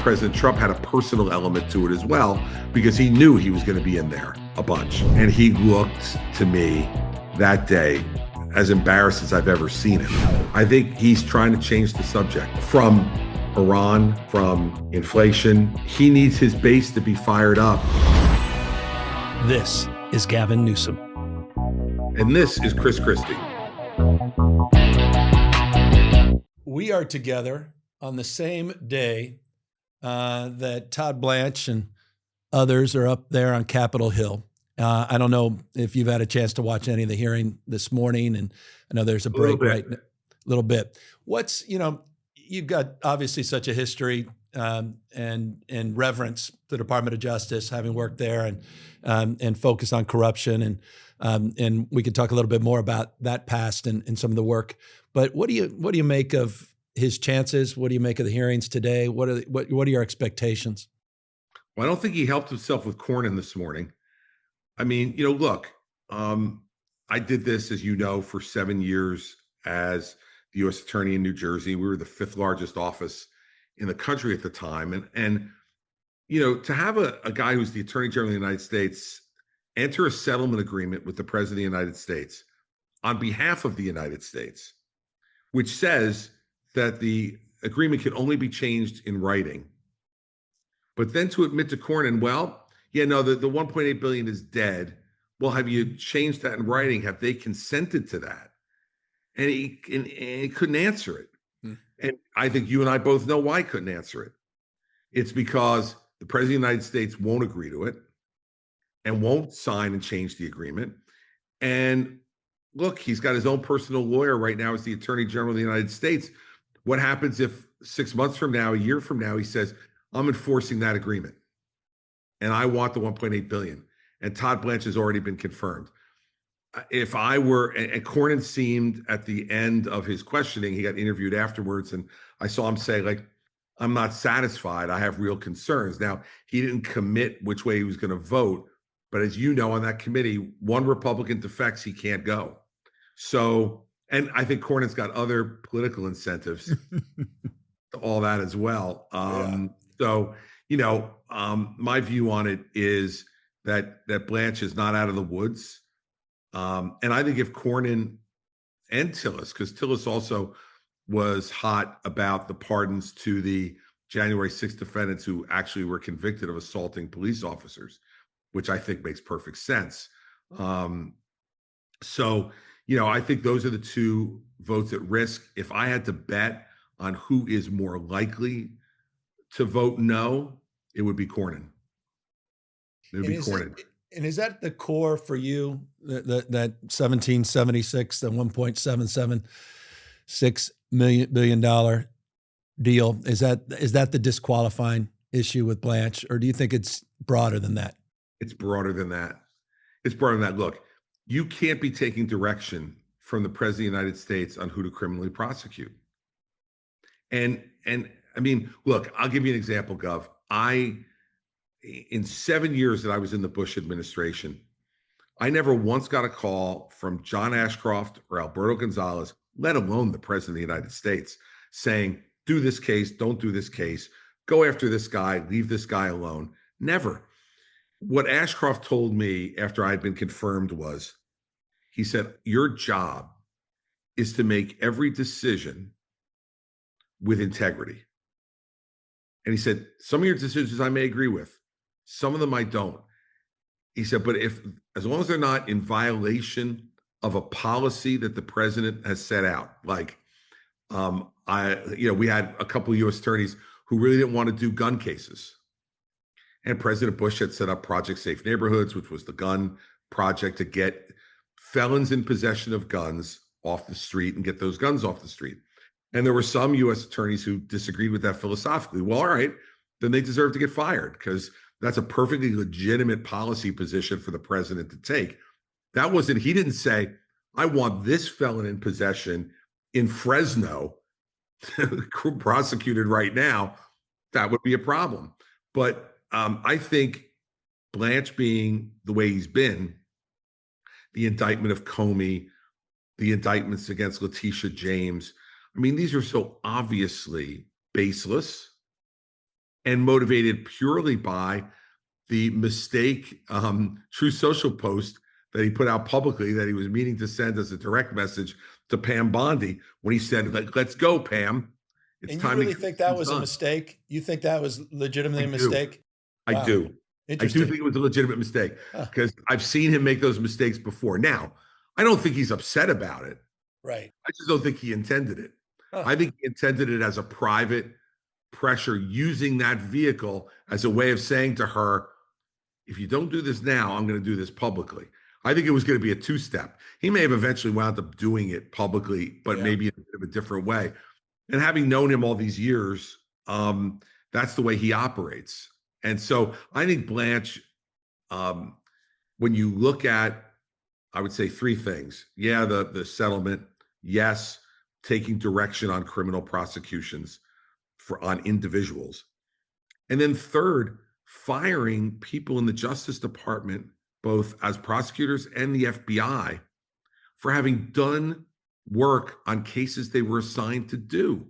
President Trump had a personal element to it as well, because he knew he was going to be in there a bunch. And he looked to me that day as embarrassed as I've ever seen him. I think he's trying to change the subject from Iran, from inflation. He needs his base to be fired up. This is Gavin Newsom. And this is Chris Christie. We are together on the same day that Todd Blanche and others are up there on Capitol Hill. I don't know if you've had a chance to watch any of the hearing this morning, and I know there's a break right now. A little bit. What's, you've got obviously such a history and reverence the Department of Justice, having worked there and focus on corruption, and we could talk a little bit more about that past and some of the work. But what do you make of his chances? What do you make of the hearings today? What are your expectations? Well, I don't think he helped himself with Cornyn this morning. I mean, look, I did this, as you know, for 7 years as the U.S. Attorney in New Jersey. We were the 5th largest office in the country at the time. And to have a guy who's the Attorney General of the United States enter a settlement agreement with the President of the United States on behalf of the United States, which says that the agreement can only be changed in writing. But then to admit to Cornyn, the 1.8 billion is dead. Well, have you changed that in writing? Have they consented to that? And he couldn't answer it. And I think you and I both know why he couldn't answer it. It's because the President of the United States won't agree to it and won't sign and change the agreement. And look, he's got his own personal lawyer right now as the Attorney General of the United States. What happens if 6 months from now, a year from now, he says, I'm enforcing that agreement and I want the 1.8 billion, and Todd Blanche has already been confirmed? If I were, and Cornyn seemed at the end of his questioning, he got interviewed afterwards, and I saw him say, I'm not satisfied. I have real concerns. Now, he didn't commit which way he was going to vote, but as you know, on that committee, one Republican defects, he can't go. So, and I think Cornyn's got other political incentives to all that as well. So, my view on it is that Blanche is not out of the woods. And I think if Cornyn and Tillis, because Tillis also was hot about the pardons to the January 6th defendants who actually were convicted of assaulting police officers, which I think makes perfect sense. So, I think those are the two votes at risk. If I had to bet on who is more likely to vote no, it would be Cornyn. It would be Cornyn. And is that the core for you, that 1776, the $1.776 billion deal? Is that the disqualifying issue with Blanche, or do you think it's broader than that? It's broader than that. Look, you can't be taking direction from the President of the United States on who to criminally prosecute. And I mean, look, I'll give you an example, Gov. In 7 years that I was in the Bush administration, I never once got a call from John Ashcroft or Alberto Gonzalez, let alone the President of the United States, saying, do this case, don't do this case, go after this guy, leave this guy alone. Never. What Ashcroft told me after I'd been confirmed was, he said, your job is to make every decision with integrity. And he said, some of your decisions I may agree with, some of them I don't. He said, but as long as they're not in violation of a policy that the president has set out, like we had a couple of U.S. attorneys who really didn't want to do gun cases. And President Bush had set up Project Safe Neighborhoods, which was the gun project to get felons in possession of guns off the street and get those guns off the street. And there were some U.S. attorneys who disagreed with that philosophically. Well, all right, then they deserve to get fired, because that's a perfectly legitimate policy position for the president to take. He didn't say, I want this felon in possession in Fresno prosecuted right now. That would be a problem. But I think Blanche being the way he's been, the indictment of Comey, the indictments against Letitia James, I mean, these are so obviously baseless and motivated purely by the mistake True Social post that he put out publicly that he was meaning to send as a direct message to Pam Bondi when he said, let's go, Pam. It's And you time to really get think this that thing was a done. mistake? You think that was legitimately I a do. mistake? I Wow. do. I do Interesting. think it was a legitimate mistake Huh. because I've seen him make those mistakes before. Now, I don't think he's upset about it. Right. I just don't think he intended it. Huh. I think he intended it as a private pressure, using that vehicle as a way of saying to her, if you don't do this now, I'm going to do this publicly. I think it was going to be a two-step. He may have eventually wound up doing it publicly, but maybe in a bit of a different way. And having known him all these years, that's the way he operates. And so I think Blanche, when you look at, I would say three things. Yeah, the settlement. Yes, taking direction on criminal prosecutions on individuals. And then third, firing people in the Justice Department, both as prosecutors and the FBI, for having done work on cases they were assigned to do.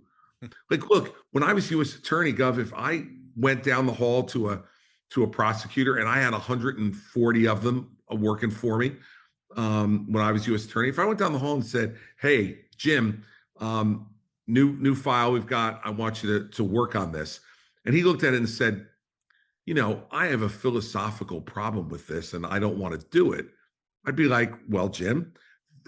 Like, look, when I was U.S. Attorney, Gov, if I went down the hall to a prosecutor and I had 140 of them working for me when I was U.S. Attorney, if I went down the hall and said, "Hey, Jim, new file we've got, I want you to work on this," and he looked at it and said, I have a philosophical problem with this and I don't want to do it, I'd be like, well, Jim,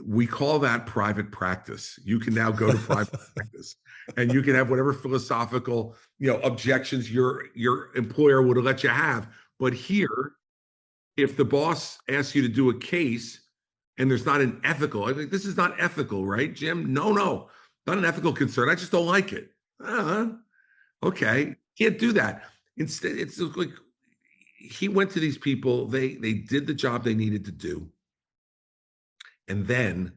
we call that private practice. You can now go to private practice and you can have whatever philosophical, objections your employer would have let you have. But here, if the boss asks you to do a case and there's not an ethical, I think this is not ethical, right, Jim? No, not an ethical concern. I just don't like it. Okay, can't do that. Instead, it's like he went to these people, they did the job they needed to do, and then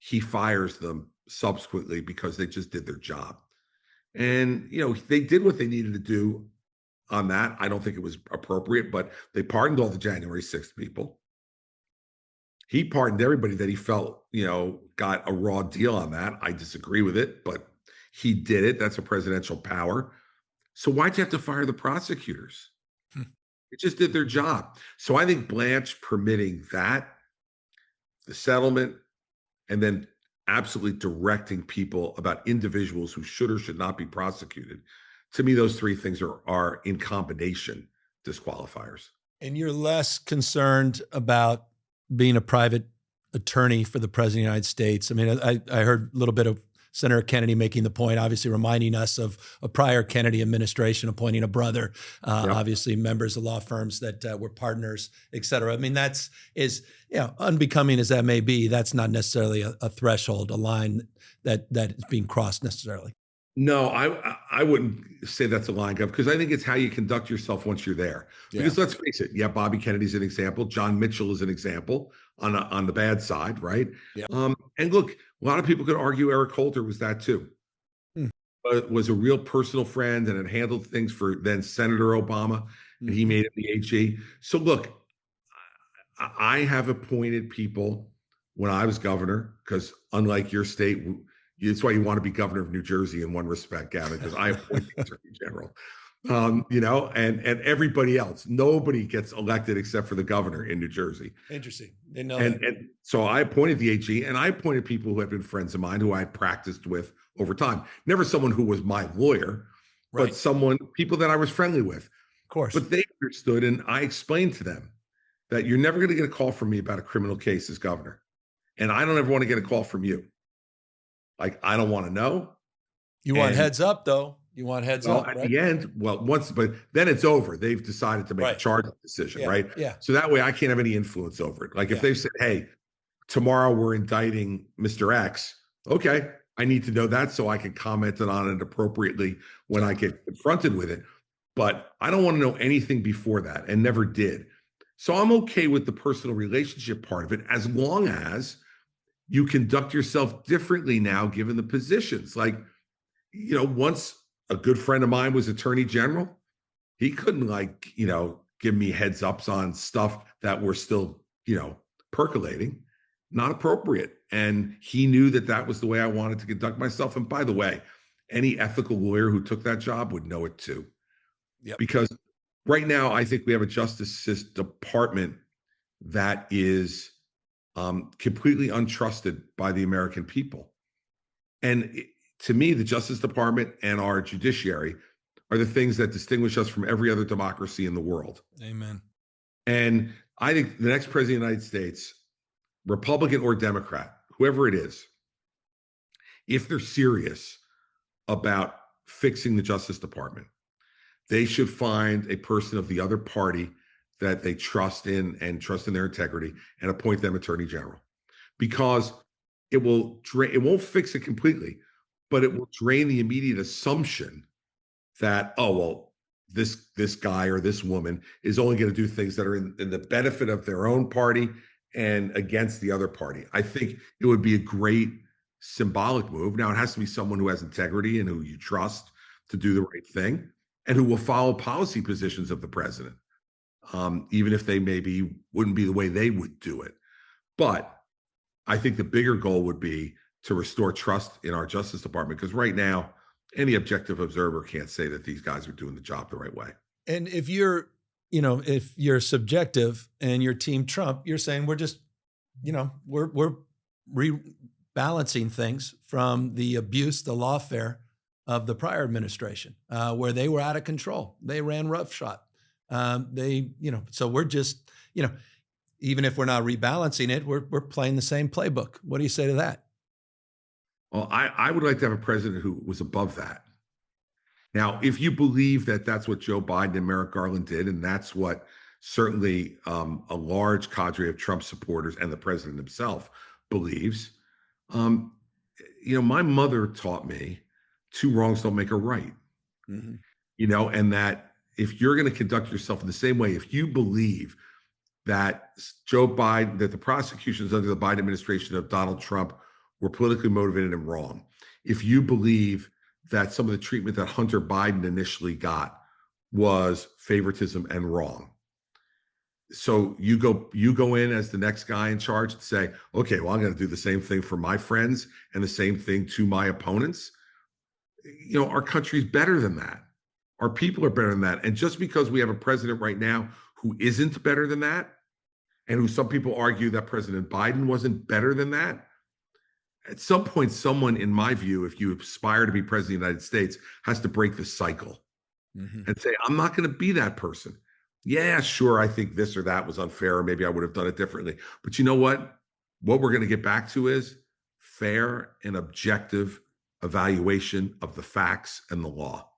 he fires them subsequently because they just did their job. And they did what they needed to do on that. I don't think it was appropriate, but they pardoned all the January 6th people. He pardoned everybody that he felt, got a raw deal on that. I disagree with it, but he did it. That's a presidential power. So why'd you have to fire the prosecutors? It just did their job. So I think Blanche permitting that, the settlement, and then absolutely directing people about individuals who should or should not be prosecuted. To me, those three things are in combination disqualifiers. And you're less concerned about being a private attorney for the president of the United States. I mean, I heard a little bit of Senator Kennedy making the point, obviously reminding us of a prior Kennedy administration appointing a brother, obviously members of law firms that were partners, et cetera. I mean, is unbecoming as that may be, that's not necessarily a threshold, a line that is being crossed necessarily. No, I wouldn't say that's a line, Gov, because I think it's how you conduct yourself once you're there. Yeah. Because let's face it, Bobby Kennedy's an example. John Mitchell is an example on the bad side, right? Yeah. And look, a lot of people could argue Eric Holder was that too. But was a real personal friend and had handled things for then Senator Obama, and he made him the AG. So look, I have appointed people when I was governor, because unlike your state, it's why you want to be governor of New Jersey in one respect, Gavin, because I appoint the attorney general. And everybody else, nobody gets elected except for the governor in New Jersey. Interesting. Didn't know And, that. and so I appointed the AG, and I appointed people who have been friends of mine who I practiced with over time. Never someone who was my lawyer, Right. but people that I was friendly with. Of course. But they understood, and I explained to them that you're never going to get a call from me about a criminal case as governor. And I don't ever want to get a call from you. Like, I don't want to know. You want heads up, though. You want heads up, at right? the end, but then it's over. They've decided to make a charging decision, right? Yeah. So that way I can't have any influence over it. Like if they've said, hey, tomorrow we're indicting Mr. X, okay, I need to know that so I can comment on it appropriately when I get confronted with it. But I don't want to know anything before that, and never did. So I'm okay with the personal relationship part of it, as long as you conduct yourself differently now, given the positions. Like, once a good friend of mine was attorney general, he couldn't give me heads ups on stuff that were still, percolating. Not appropriate. And he knew that was the way I wanted to conduct myself. And by the way, any ethical lawyer who took that job would know it too. Yep. because right now I think we have a justice department that is completely untrusted by the American people. And to me, the Justice Department and our judiciary are the things that distinguish us from every other democracy in the world. Amen. And I think the next president of the United States, Republican or Democrat, whoever it is, if they're serious about fixing the Justice Department, they should find a person of the other party that they trust in and trust in their integrity and appoint them attorney general, because it won't fix it completely, but it will drain the immediate assumption that, oh, well, this guy or this woman is only going to do things that are in the benefit of their own party and against the other party. I think it would be a great symbolic move. Now, it has to be someone who has integrity and who you trust to do the right thing and who will follow policy positions of the president, even if they maybe wouldn't be the way they would do it. But I think the bigger goal would be to restore trust in our Justice Department, because right now, any objective observer can't say that these guys are doing the job the right way. And if you're subjective and your team Trump, you're saying we're just, we're rebalancing things from the abuse, the lawfare of the prior administration, where they were out of control. They ran roughshod. So we're just, even if we're not rebalancing it, we're playing the same playbook. What do you say to that? Well, I would like to have a president who was above that. Now, if you believe that that's what Joe Biden and Merrick Garland did, and that's what certainly a large cadre of Trump supporters and the president himself believes, my mother taught me two wrongs don't make a right. Mm-hmm. And that if you're going to conduct yourself in the same way, if you believe that that the prosecutions under the Biden administration of Donald Trump were politically motivated and wrong, if you believe that some of the treatment that Hunter Biden initially got was favoritism and wrong, so you go in as the next guy in charge and say, okay, well, I'm going to do the same thing for my friends and the same thing to my opponents. Our country's better than that. Our people are better than that. And just because we have a president right now who isn't better than that, and who some people argue that President Biden wasn't better than that, at some point, someone, in my view, if you aspire to be president of the United States, has to break the cycle and say, I'm not going to be that person. Yeah, sure, I think this or that was unfair, or maybe I would have done it differently. But you know what? What we're going to get back to is fair and objective evaluation of the facts and the law.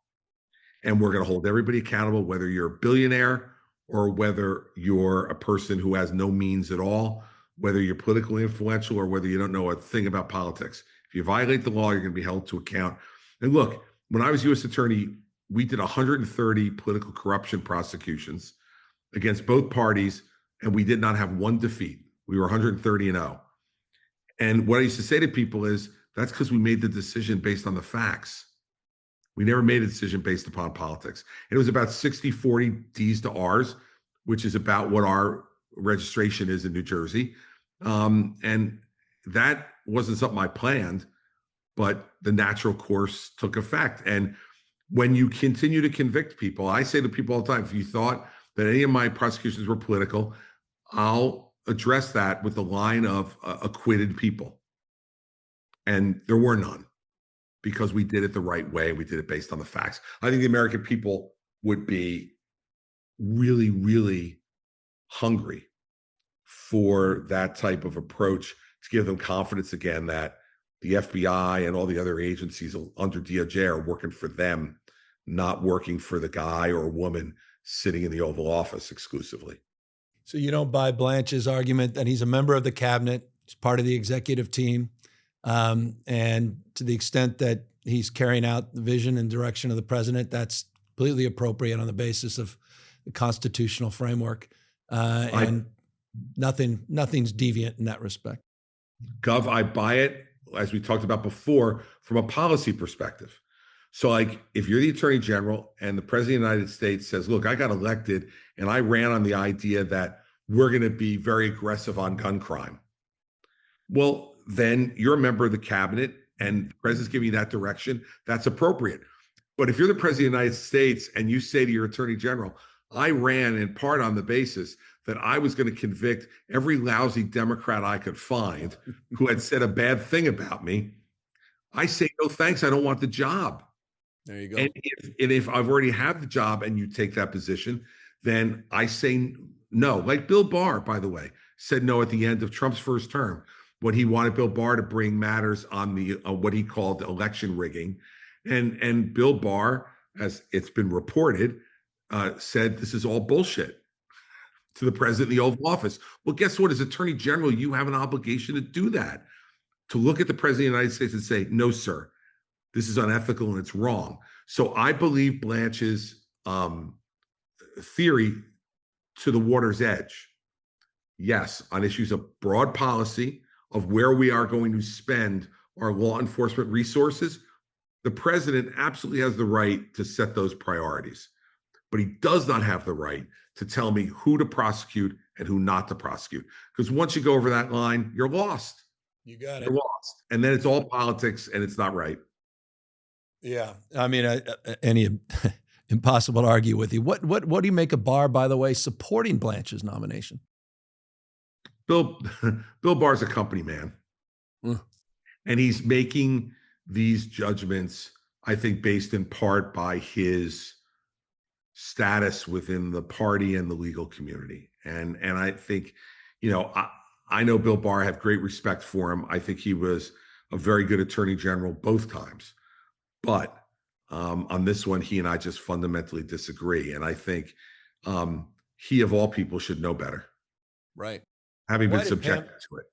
And we're going to hold everybody accountable, whether you're a billionaire or whether you're a person who has no means at all, whether you're politically influential or whether you don't know a thing about politics. If you violate the law, you're going to be held to account. And look, when I was U.S. attorney, we did 130 political corruption prosecutions against both parties, and we did not have one defeat. We were 130-0. And what I used to say to people is, that's because we made the decision based on the facts. We never made a decision based upon politics. And it was about 60-40 D's to R's, which is about what our registration is in New Jersey. And that wasn't something I planned, but the natural course took effect. And when you continue to convict people, I say to people all the time, if you thought that any of my prosecutions were political, I'll address that with the line of acquitted people. And there were none, because we did it the right way. We did it based on the facts. I think the American people would be really, really hungry for that type of approach to give them confidence again that the FBI and all the other agencies under DOJ are working for them, not working for the guy or woman sitting in the Oval Office exclusively. So you don't buy Blanche's argument that he's a member of the cabinet, he's part of the executive team, and to the extent that he's carrying out the vision and direction of the president, that's completely appropriate on the basis of the constitutional framework, and nothing's deviant in that respect. Gov, I buy it, as we talked about before, from a policy perspective. So, like, if you're the attorney general and the president of the United States says, look, I got elected and I ran on the idea that we're going to be very aggressive on gun crime. Well, then you're a member of the cabinet and the president's giving you that direction. That's appropriate. But if you're the president of the United States and you say to your attorney general, I ran in part on the basis that I was going to convict every lousy Democrat I could find who had said a bad thing about me, I say, no, thanks. I don't want the job. There you go. And if I've already had the job and you take that position, then I say no. Like Bill Barr, by the way, said no at the end of Trump's first term when he wanted Bill Barr to bring matters on the what he called election rigging. And Bill Barr, as it's been reported, said this is all bullshit to the president in the Oval Office. Well, guess what? As Attorney General, you have an obligation to do that, to look at the president of the United States and say, no, sir, this is unethical and it's wrong. So I believe Blanche's theory to the water's edge. Yes, on issues of broad policy, of where we are going to spend our law enforcement resources, the president absolutely has the right to set those priorities, but he does not have the right to tell me who to prosecute and who not to prosecute. Because once you go over that line, you're lost. You got it. You're lost. And then it's all politics and it's not right. Yeah. I mean, impossible to argue with you. What do you make of Barr, by the way, supporting Blanche's nomination? Bill Barr's a company man. And he's making these judgments, I think, based in part by his status within the party and the legal community. And I think, I know Bill Barr, I have great respect for him. I think he was a very good attorney general both times. But on this one, he and I just fundamentally disagree. And I think he, of all people, should know better. Right. Having been subjected to it.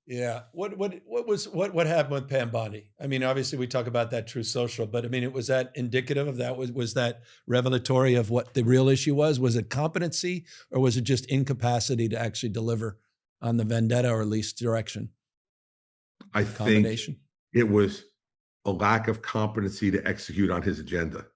Yeah. What happened with Pam Bondi? I mean, obviously we talk about that Truth Social, but I mean, was that indicative of that? Was that revelatory of what the real issue was? Was it competency or was it just incapacity to actually deliver on the vendetta or at least direction? I think it was a lack of competency to execute on his agenda.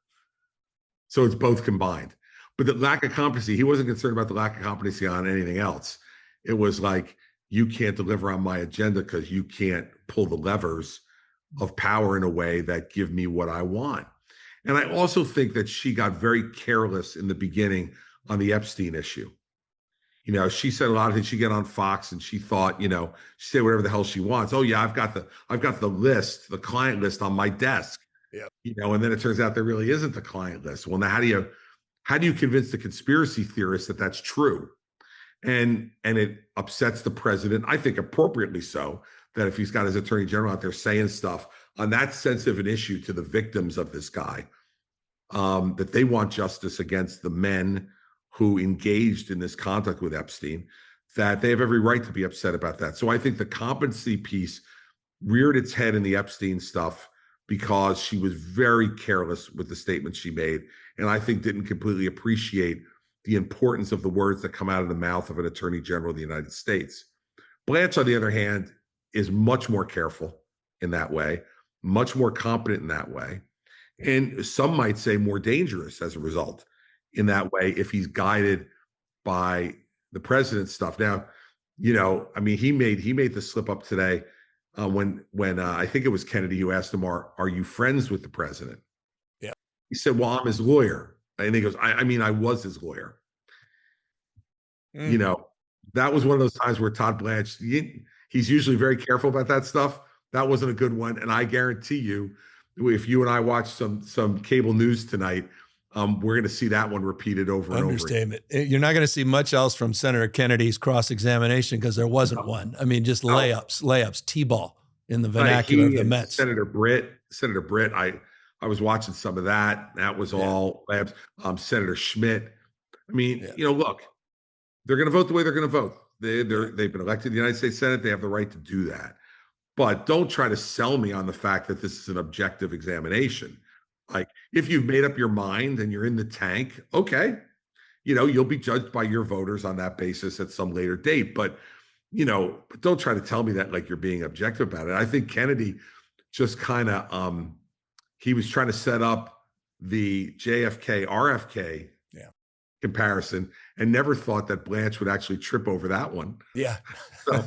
So it's both combined. But the lack of competency, he wasn't concerned about the lack of competency on anything else. It was like, you can't deliver on my agenda because you can't pull the levers of power in a way that give me what I want. And I also think that she got very careless in the beginning on the Epstein issue. She said a lot of things. She got on Fox and she thought, she said whatever the hell she wants. Oh yeah, I've got the list, the client list on my desk. Yeah. And then it turns out there really isn't the client list. Well, now how do you convince the conspiracy theorists that that's true? And it upsets the president, I think appropriately so, that if he's got his attorney general out there saying stuff on that sensitive an issue to the victims of this guy, that they want justice against the men who engaged in this conduct with Epstein, that they have every right to be upset about that. So I think the competency piece reared its head in the Epstein stuff because she was very careless with the statements she made, and I think didn't completely appreciate the importance of the words that come out of the mouth of an attorney general of the United States. Blanche, on the other hand, is much more careful in that way, much more competent in that way, and some might say more dangerous as a result in that way if he's guided by the president's stuff. Now, he made the slip up today when I think it was Kennedy who asked him, are you friends with the president? Yeah. He said, well, I'm his lawyer. And he goes, I was his lawyer. That was one of those times where Todd Blanche, he's usually very careful about that stuff. That wasn't a good one. And I guarantee you, if you and I watch some cable news tonight, we're going to see that one repeated over and over. Understatement. You're not going to see much else from Senator Kennedy's cross-examination because there wasn't one. I mean, just layups, T-ball in the vernacular of the Mets. Senator Britt, I was watching some of that. That was all labs. Senator Schmidt. I mean, look, they're going to vote the way they're going to vote. They've been elected to the United States Senate. They have the right to do that. But don't try to sell me on the fact that this is an objective examination. Like, if you've made up your mind and you're in the tank, okay, you'll be judged by your voters on that basis at some later date. But don't try to tell me that like you're being objective about it. I think Kennedy just kind of he was trying to set up the JFK RFK comparison and never thought that Blanche would actually trip over that one. Yeah. So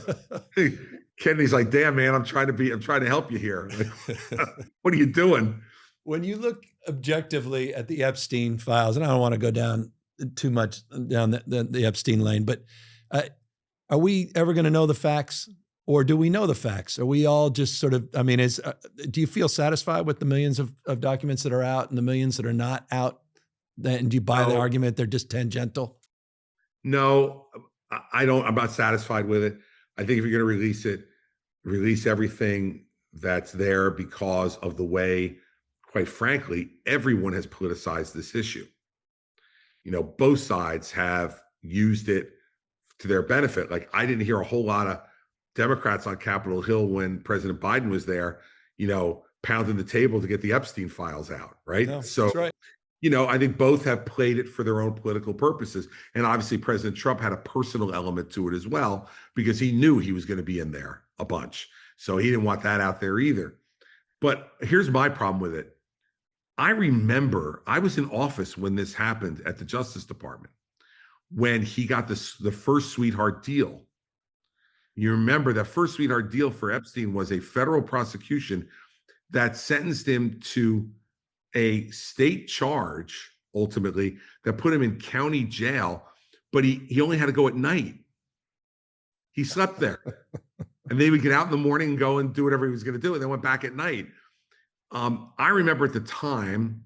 Kennedy's like, damn, man, I'm trying to help you here. Like, what are you doing? When you look objectively at the Epstein files, and I don't want to go down too much down the Epstein lane, but are we ever going to know the facts, or do we know the facts? Are we all just sort of, I mean, do you feel satisfied with the millions of documents that are out and the millions that are not out? And do you buy the argument they're just tangential? No, I don't. I'm not satisfied with it. I think if you're going to release it, release everything that's there, because of the way, quite frankly, everyone has politicized this issue. Both sides have used it to their benefit. Like, I didn't hear a whole lot of Democrats on Capitol Hill when President Biden was there, pounding the table to get the Epstein files out, right? No, so, that's right. I think both have played it for their own political purposes. And obviously, President Trump had a personal element to it as well, because he knew he was going to be in there a bunch. So he didn't want that out there either. But here's my problem with it. I remember I was in office when this happened at the Justice Department, when he got the first sweetheart deal. You remember that first sweetheart deal for Epstein was a federal prosecution that sentenced him to a state charge, ultimately, that put him in county jail, but he only had to go at night. He slept there. And then he would get out in the morning and go and do whatever he was going to do, and then went back at night. I remember at the time,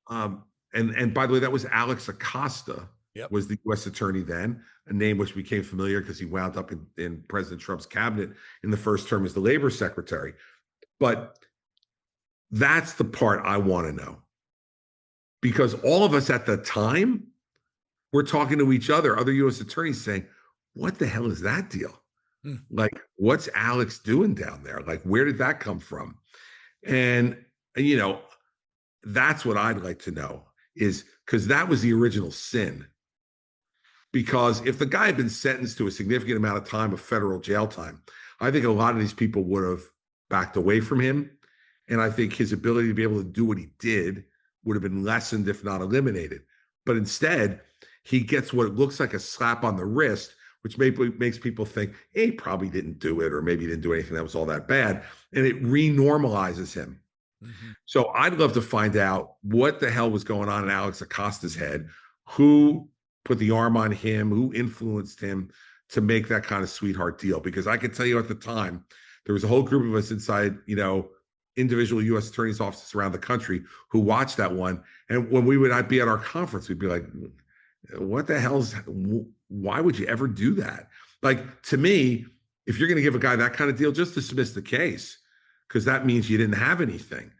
and by the way, that was Alex Acosta, was the U.S. attorney then, a name which became familiar because he wound up in President Trump's cabinet in the first term as the labor secretary. But that's the part I want to know, because all of us at the time were talking to each other, other U.S. attorneys, saying, what the hell is that deal? Like, what's Alex doing down there? Like, where did that come from? And, that's what I'd like to know, is because that was the original sin. Because if the guy had been sentenced to a significant amount of time of federal jail time, I think a lot of these people would have backed away from him. And I think his ability to be able to do what he did would have been lessened, if not eliminated. But instead, he gets what looks like a slap on the wrist, which makes people think, hey, he probably didn't do it, or maybe he didn't do anything that was all that bad. And it renormalizes him. Mm-hmm. So I'd love to find out what the hell was going on in Alex Acosta's head, who put the arm on him, who influenced him to make that kind of sweetheart deal. Because I can tell you at the time, there was a whole group of us inside, individual U.S. attorneys' offices around the country who watched that one. And when we would be at our conference, we'd be like, what the hell's, why would you ever do that? Like, to me, if you're going to give a guy that kind of deal, just dismiss the case, because that means you didn't have anything.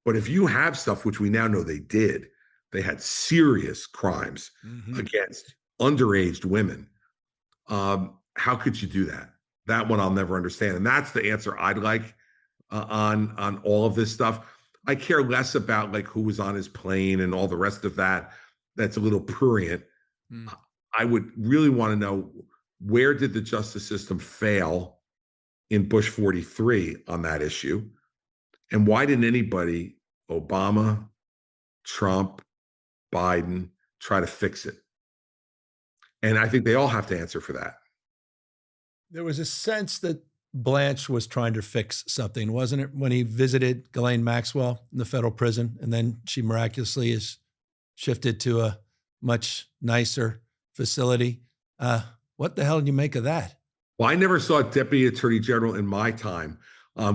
But if you have stuff, which we now know they did, they had serious crimes against underage women. How could you do that? That one I'll never understand. And that's the answer I'd like on all of this stuff. I care less about like who was on his plane and all the rest of that. That's a little prurient. I would really want to know, where did the justice system fail in Bush 43 on that issue? And why didn't anybody, Obama, Trump, Biden, try to fix it? And I think they all have to answer for that. There was a sense that Blanche was trying to fix something, wasn't it, when he visited Ghislaine Maxwell in the federal prison, and then she miraculously is shifted to a much nicer facility. What the hell did you make of that? Well, I never saw a deputy attorney general in my time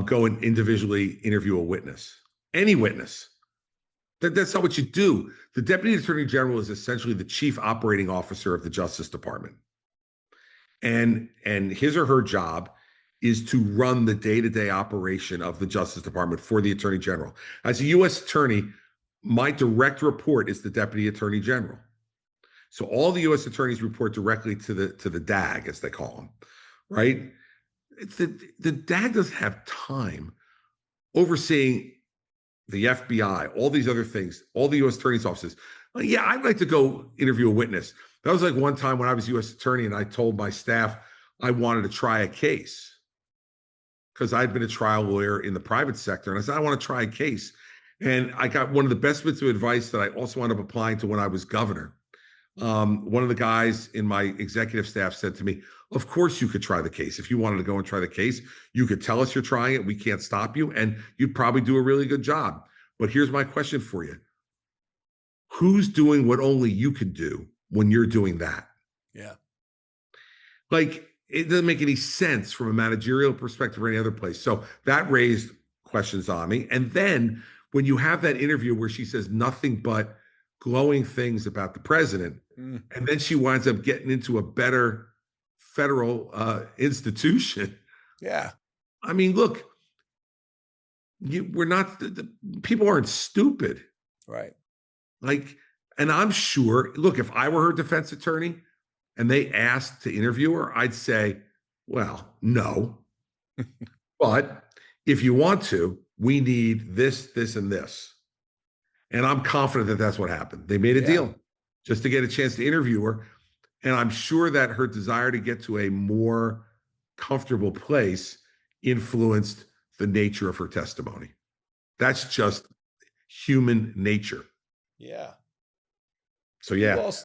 go and individually interview a witness, any witness. That's not what you do. The deputy attorney general is essentially the chief operating officer of the Justice Department. And his or her job is to run the day-to-day operation of the Justice Department for the attorney general. As a U.S. attorney, my direct report is the deputy attorney general. So all the U.S. attorneys report directly to the DAG, as they call them, right? The DAG doesn't have time overseeing the FBI, all these other things, all the U.S. attorney's offices. Yeah, I'd like to go interview a witness. That was like one time when I was U.S. attorney and I told my staff I wanted to try a case because I'd been a trial lawyer in the private sector. And I said, I want to try a case. And I got one of the best bits of advice that I also wound up applying to when I was governor. One of the guys in my executive staff said to me, of course you could try the case. If you wanted to go and try the case, you could tell us you're trying it. We can't stop you. And you'd probably do a really good job. But here's my question for you. Who's doing what only you could do when you're doing that? Yeah. Like, it doesn't make any sense from a managerial perspective or any other place. So that raised questions on me. And then when you have that interview where she says nothing but glowing things about the president, and then she winds up getting into a better federal institution. Yeah. I mean, look, we're not, people aren't stupid. Right. Like, and I'm sure, look, if I were her defense attorney and they asked to interview her, I'd say, well, no. But if you want to, we need this, this, and this. And I'm confident that that's what happened. They made a deal just to get a chance to interview her. And I'm sure that her desire to get to a more comfortable place influenced the nature of her testimony. That's just human nature. Yeah. So, yeah. Well,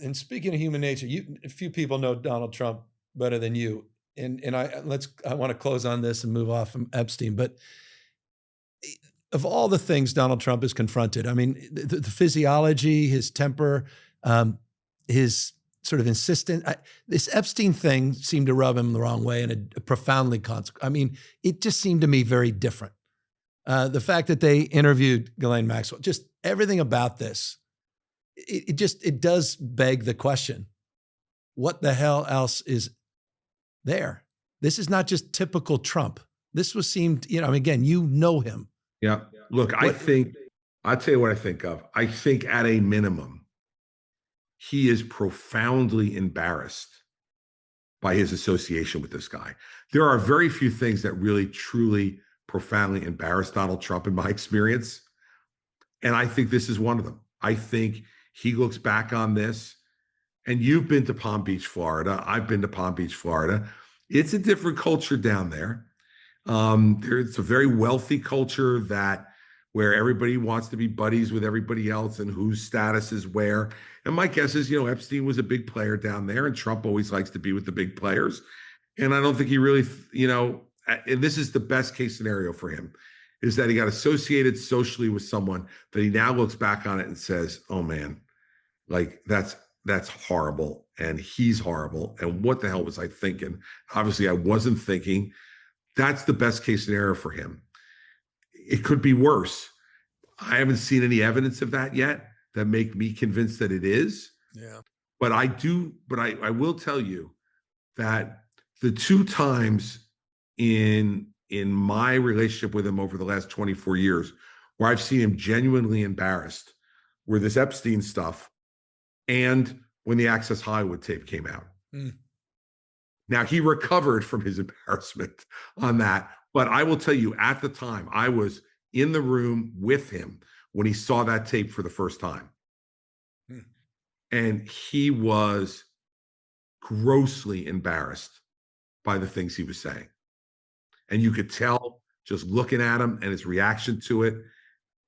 and speaking of human nature, a few people know Donald Trump better than you. And I want to close on this and move off from Epstein. But of all the things Donald Trump has confronted, I mean, the physiology, his temper, his sort of insistent, this Epstein thing seemed to rub him the wrong way in a profoundly I mean, it just seemed to me very different. The fact that they interviewed Ghislaine Maxwell, just everything about this, it does beg the question, what the hell else is there? This is not just typical Trump. This seemed, I mean, again, you know him. Yeah. Look, I'll tell you what I think of. I think at a minimum, he is profoundly embarrassed by his association with this guy. There are very few things that really, truly, profoundly embarrass Donald Trump in my experience. And I think this is one of them. I think he looks back on this, and you've been to Palm Beach, Florida. I've been to Palm Beach, Florida. It's a different culture down there. It's a very wealthy culture where everybody wants to be buddies with everybody else and whose status is where. And my guess is, Epstein was a big player down there, and Trump always likes to be with the big players. And I don't think he really, and this is the best case scenario for him, is that he got associated socially with someone that he now looks back on it and says, oh man, like that's horrible. And he's horrible. And what the hell was I thinking? Obviously I wasn't thinking. That's the best case scenario for him. It could be worse. I haven't seen any evidence of that yet that make me convinced that it is. Yeah. But I will tell you that the two times in my relationship with him over the last 24 years where I've seen him genuinely embarrassed were this Epstein stuff and when the Access Hollywood tape came out. Now, he recovered from his embarrassment on that. But I will tell you, at the time, I was in the room with him when he saw that tape for the first time. And he was grossly embarrassed by the things he was saying. And you could tell just looking at him and his reaction to it.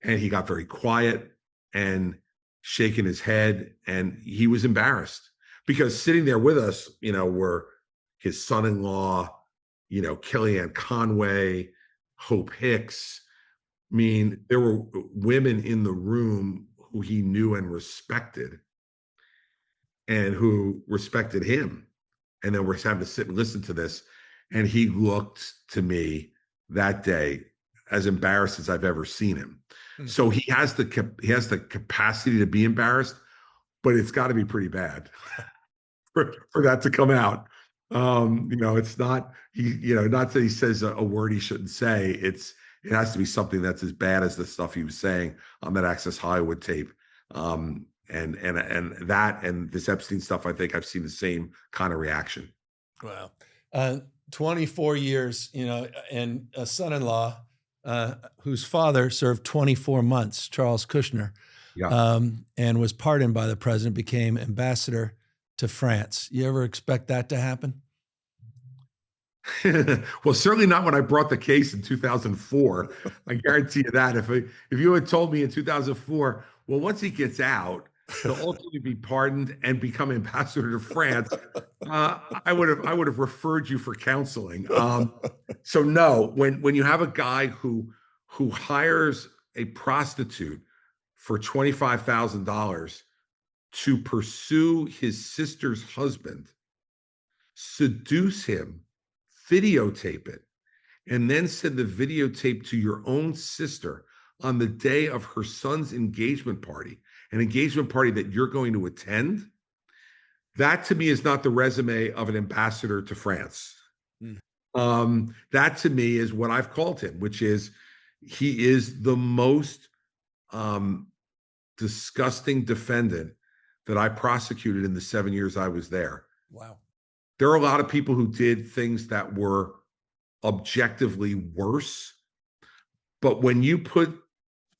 And he got very quiet and shaking his head. And he was embarrassed because sitting there with us, were his son-in-law, Kellyanne Conway, Hope Hicks. I mean, there were women in the room who he knew and respected and who respected him. And then we're having to sit and listen to this. And he looked to me that day as embarrassed as I've ever seen him. So he has the capacity to be embarrassed, but it's got to be pretty bad for that to come out. It's not not that he says a word he shouldn't say. It has to be something that's as bad as the stuff he was saying on that Access Hollywood tape. And that and this Epstein stuff, I think I've seen the same kind of reaction. Wow. 24 years, and a son-in-law whose father served 24 months, Charles Kushner, and was pardoned by the president, became ambassador to France. You ever expect that to happen? Well, certainly not when I brought the case in 2004. I guarantee you that. If you had told me in 2004, well, once he gets out, he'll ultimately be pardoned and become ambassador to France, I would have referred you for counseling. So no, when you have a guy who hires a prostitute for $25,000 to pursue his sister's husband, seduce him, videotape it, and then send the videotape to your own sister on the day of her son's engagement party, an engagement party that you're going to attend, that to me is not the resume of an ambassador to France. That to me is what I've called him, which is he is the most disgusting defendant that I prosecuted in the 7 years I was there. Wow. There are a lot of people who did things that were objectively worse. But when you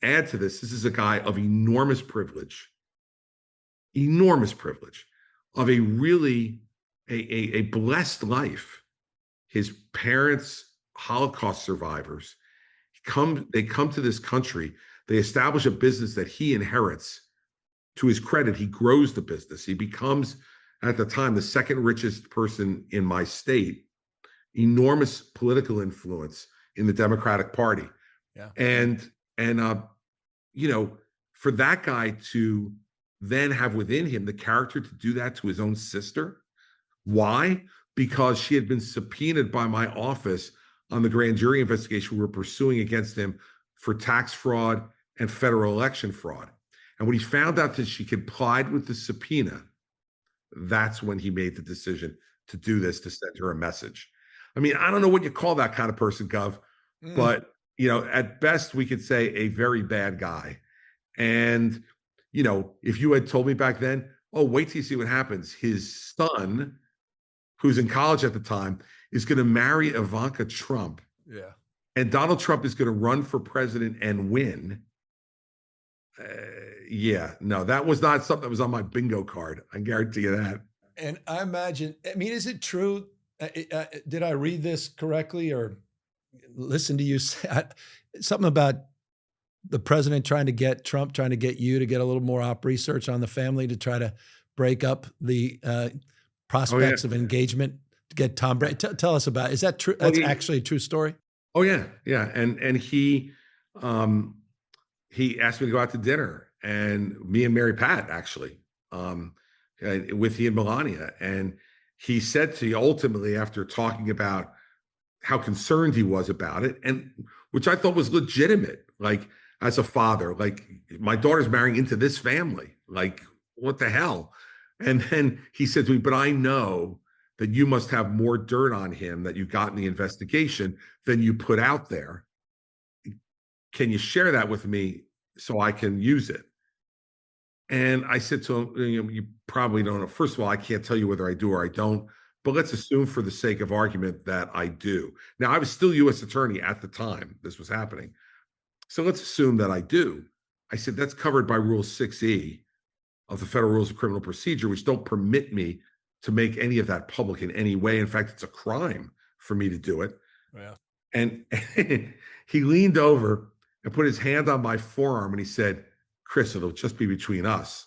add to this is a guy of enormous privilege, of a really a blessed life. His parents, Holocaust survivors, they come to this country, they establish a business that he inherits. To his credit, he grows the business. He becomes, at the time, the second richest person in my state, enormous political influence in the Democratic Party. Yeah. And for that guy to then have within him the character to do that to his own sister. Why? Because she had been subpoenaed by my office on the grand jury investigation we were pursuing against him for tax fraud and federal election fraud. And when he found out that she complied with the subpoena, that's when he made the decision to do this, to send her a message. I mean, I don't know what you call that kind of person, Gov, but, at best we could say a very bad guy. And, if you had told me back then, oh, wait till you see what happens. His son, who's in college at the time, is going to marry Ivanka Trump. Yeah. And Donald Trump is going to run for president and win. That was not something that was on my bingo card. I guarantee you that. And I imagine, is it true? Did I read this correctly or listen to you say something about the president trying to get you to get a little more op research on the family to try to break up the prospects of engagement to get Tom Brady? Tell us about it. Is that true? That's actually a true story? Oh, yeah. Yeah. And he asked me to go out to dinner, and me and Mary Pat, actually, with he and Melania. And he said to me, ultimately, after talking about how concerned he was about it, and which I thought was legitimate, like, as a father, like, my daughter's marrying into this family, like, what the hell? And then he said to me, but I know that you must have more dirt on him that you got in the investigation than you put out there. Can you share that with me so I can use it? And I said to him, you probably don't know. First of all, I can't tell you whether I do or I don't, but let's assume for the sake of argument that I do. Now, I was still U.S. attorney at the time this was happening. So let's assume that I do. I said, that's covered by Rule 6E of the Federal Rules of Criminal Procedure, which don't permit me to make any of that public in any way. In fact, it's a crime for me to do it. Yeah. And he leaned over and put his hand on my forearm and he said, Chris, it'll just be between us.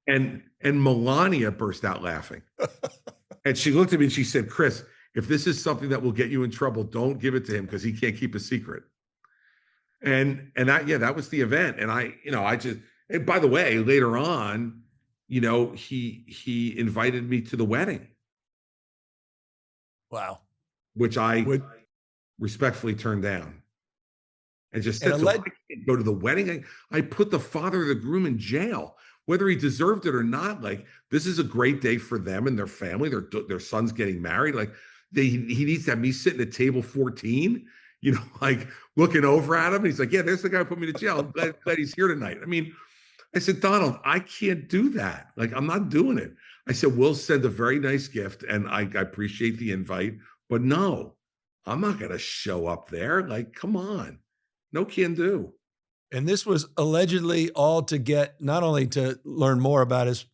and Melania burst out laughing. And she looked at me and she said, Chris, if this is something that will get you in trouble, don't give it to him because he can't keep a secret. And that was the event. And and by the way, later on, he invited me to the wedding. Wow. Which I respectfully turned down. And just said, I can't go to the wedding. I put the father of the groom in jail, whether he deserved it or not. Like, this is a great day for them and their family. Their son's getting married. Like, he needs to have me sitting at table 14, like looking over at him. And he's like, yeah, there's the guy who put me to jail. I'm glad he's here tonight. I mean, I said, Donald, I can't do that. Like, I'm not doing it. I said, we'll send a very nice gift. And I appreciate the invite, but no, I'm not going to show up there. Like, come on. No can do. And this was allegedly all to get, not only to learn more about his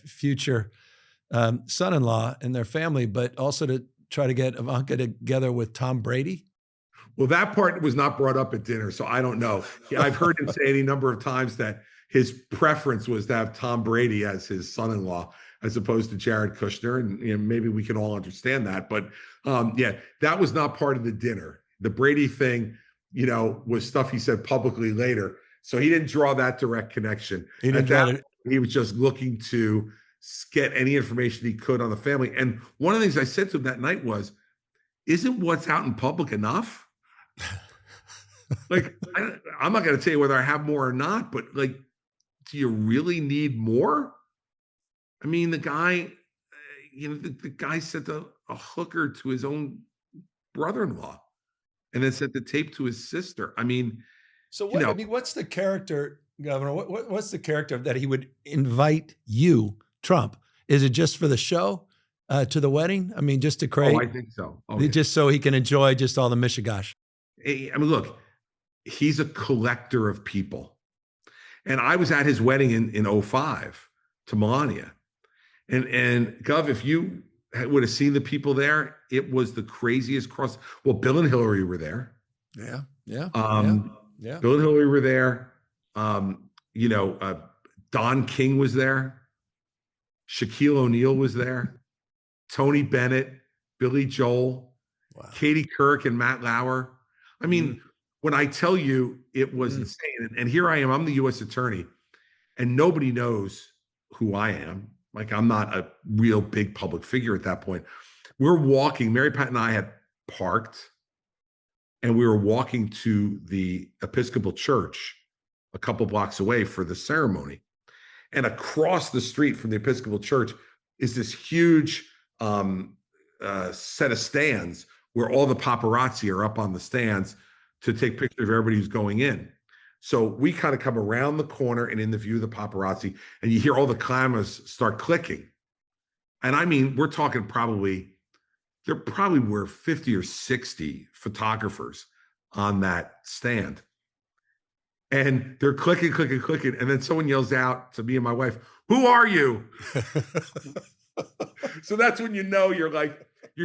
future son-in-law and their family, but also to try to get Ivanka together with Tom Brady. Well, that part was not brought up at dinner, so I don't know. I've heard him say any number of times that his preference was to have Tom Brady as his son-in-law, as opposed to Jared Kushner. And maybe we can all understand that. But that was not part of the dinner. The Brady thing, was stuff he said publicly later. So he didn't draw that direct connection. He didn't At draw that it. he was just looking to get any information he could on the family. And one of the things I said to him that night was, isn't what's out in public enough? Like, I'm not going to tell you whether I have more or not, but like, do you really need more? I mean, the guy, the guy sent a hooker to his own brother-in-law and then sent the tape to his sister. I mean, So you know, what's the character, Governor? What's the character that he would invite you, Trump? Is it just for the show, to the wedding? I mean, just to create, I think so. Oh, yeah. just so he can enjoy just all the mishigash. I mean, look, he's a collector of people. And I was at his wedding in 05 to Melania. And Gov, if you would have seen the people there, it was the craziest cross. Well, Bill and Hillary were there. Yeah. Bill and Hillary were there. Don King was there. Shaquille O'Neal was there. Tony Bennett, Billy Joel, wow. Katie Couric and Matt Lauer. I mean, when I tell you it was insane, and here I am, I'm the U.S. attorney, and nobody knows who I am. Like, I'm not a real big public figure at that point. We're walking, Mary Pat and I had parked, and we were walking to the Episcopal Church a couple blocks away for the ceremony. And across the street from the Episcopal Church is this huge set of stands where all the paparazzi are up on the stands to take pictures of everybody who's going in. So we kind of come around the corner and in the view of the paparazzi, and you hear all the cameras start clicking. And I mean, we're talking there probably were 50 or 60 photographers on that stand. And they're clicking. And then someone yells out to me and my wife, "Who are you?" So that's when you're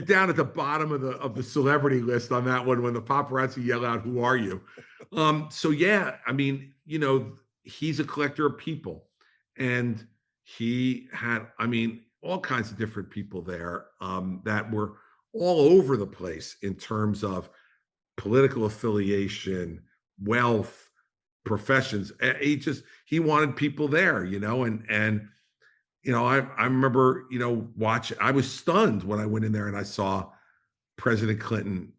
down at the bottom of the celebrity list on that one when the paparazzi yell out, "Who are you?" So yeah, I mean, he's a collector of people, and he had, I mean, all kinds of different people there that were all over the place in terms of political affiliation, wealth, professions. He wanted people there, and I remember, watching. I was stunned when I went in there and I saw President Clinton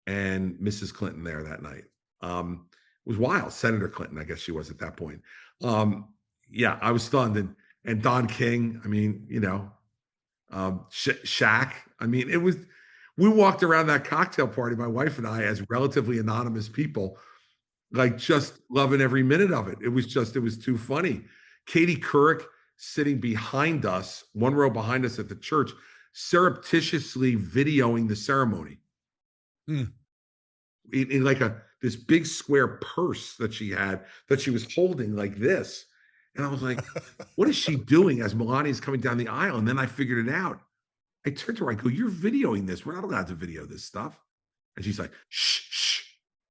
and Mrs. Clinton there that night. It was wild. Senator Clinton, I guess she was at that point. Yeah, I was stunned. And Don King, I mean, Shaq. I mean, we walked around that cocktail party, my wife and I, as relatively anonymous people, like just loving every minute of it. It was too funny. Katie Couric sitting behind us, one row behind us at the church, surreptitiously videoing the ceremony. In like this big square purse that she had, that she was holding like this. And I was like, what is she doing as Melania's coming down the aisle? And then I figured it out. I turned to her, I go, "You're videoing this. We're not allowed to video this stuff." And she's like, "Shh."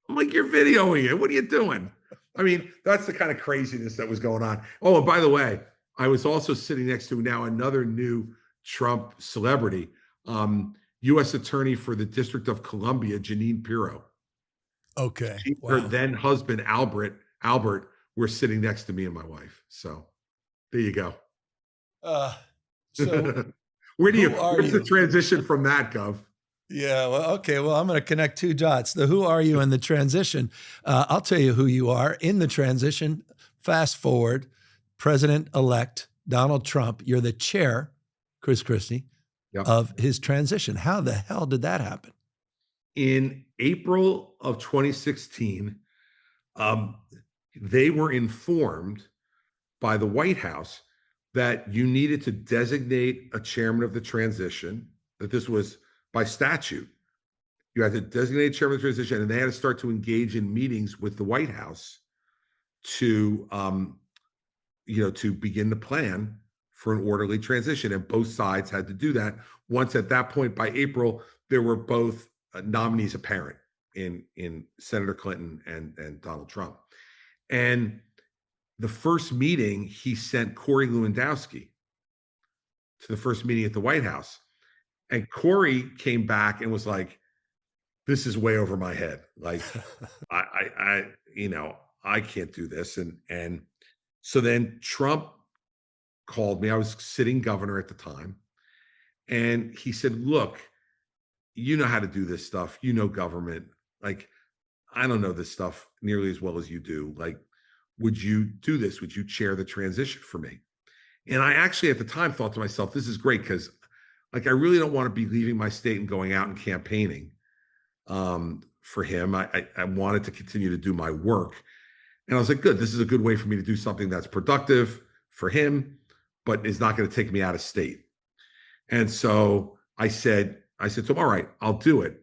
I'm like, "You're videoing it. What are you doing?" I mean, that's the kind of craziness that was going on. Oh, and by the way, I was also sitting next to now another new Trump celebrity, U.S. Attorney for the District of Columbia, Jeanine Pirro. Okay. Her then husband, Albert, were sitting next to me and my wife. So there you go. So where's the transition from that, Gov? Yeah, well, okay. Well, I'm going to connect two dots. The who are you and the transition. I'll tell you who you are in the transition. Fast forward, President-elect Donald Trump, you're the chair, Chris Christie, of his transition. How the hell did that happen? In April of 2016, they were informed by the White House that you needed to designate a chairman of the transition, that this was by statute. You had to designate a chairman of the transition, and they had to start to engage in meetings with the White House to begin the plan for an orderly transition. And both sides had to do that. Once at that point, by April, there were both nominees apparent in Senator Clinton and Donald Trump. And the first meeting, he sent Corey Lewandowski to the first meeting at the White House. And Corey came back and was like, this is way over my head. Like, I I can't do this. And so then Trump called me. I was sitting governor at the time, and he said, "Look, you know how to do this stuff. You know government. Like, I don't know this stuff nearly as well as you do. Like, would you do this? Would you chair the transition for me?" And I actually at the time thought to myself, this is great because like I really don't want to be leaving my state and going out and campaigning for him. I wanted to continue to do my work. And I was like, good, this is a good way for me to do something that's productive for him, but is not going to take me out of state. And so I said to him, all right, I'll do it.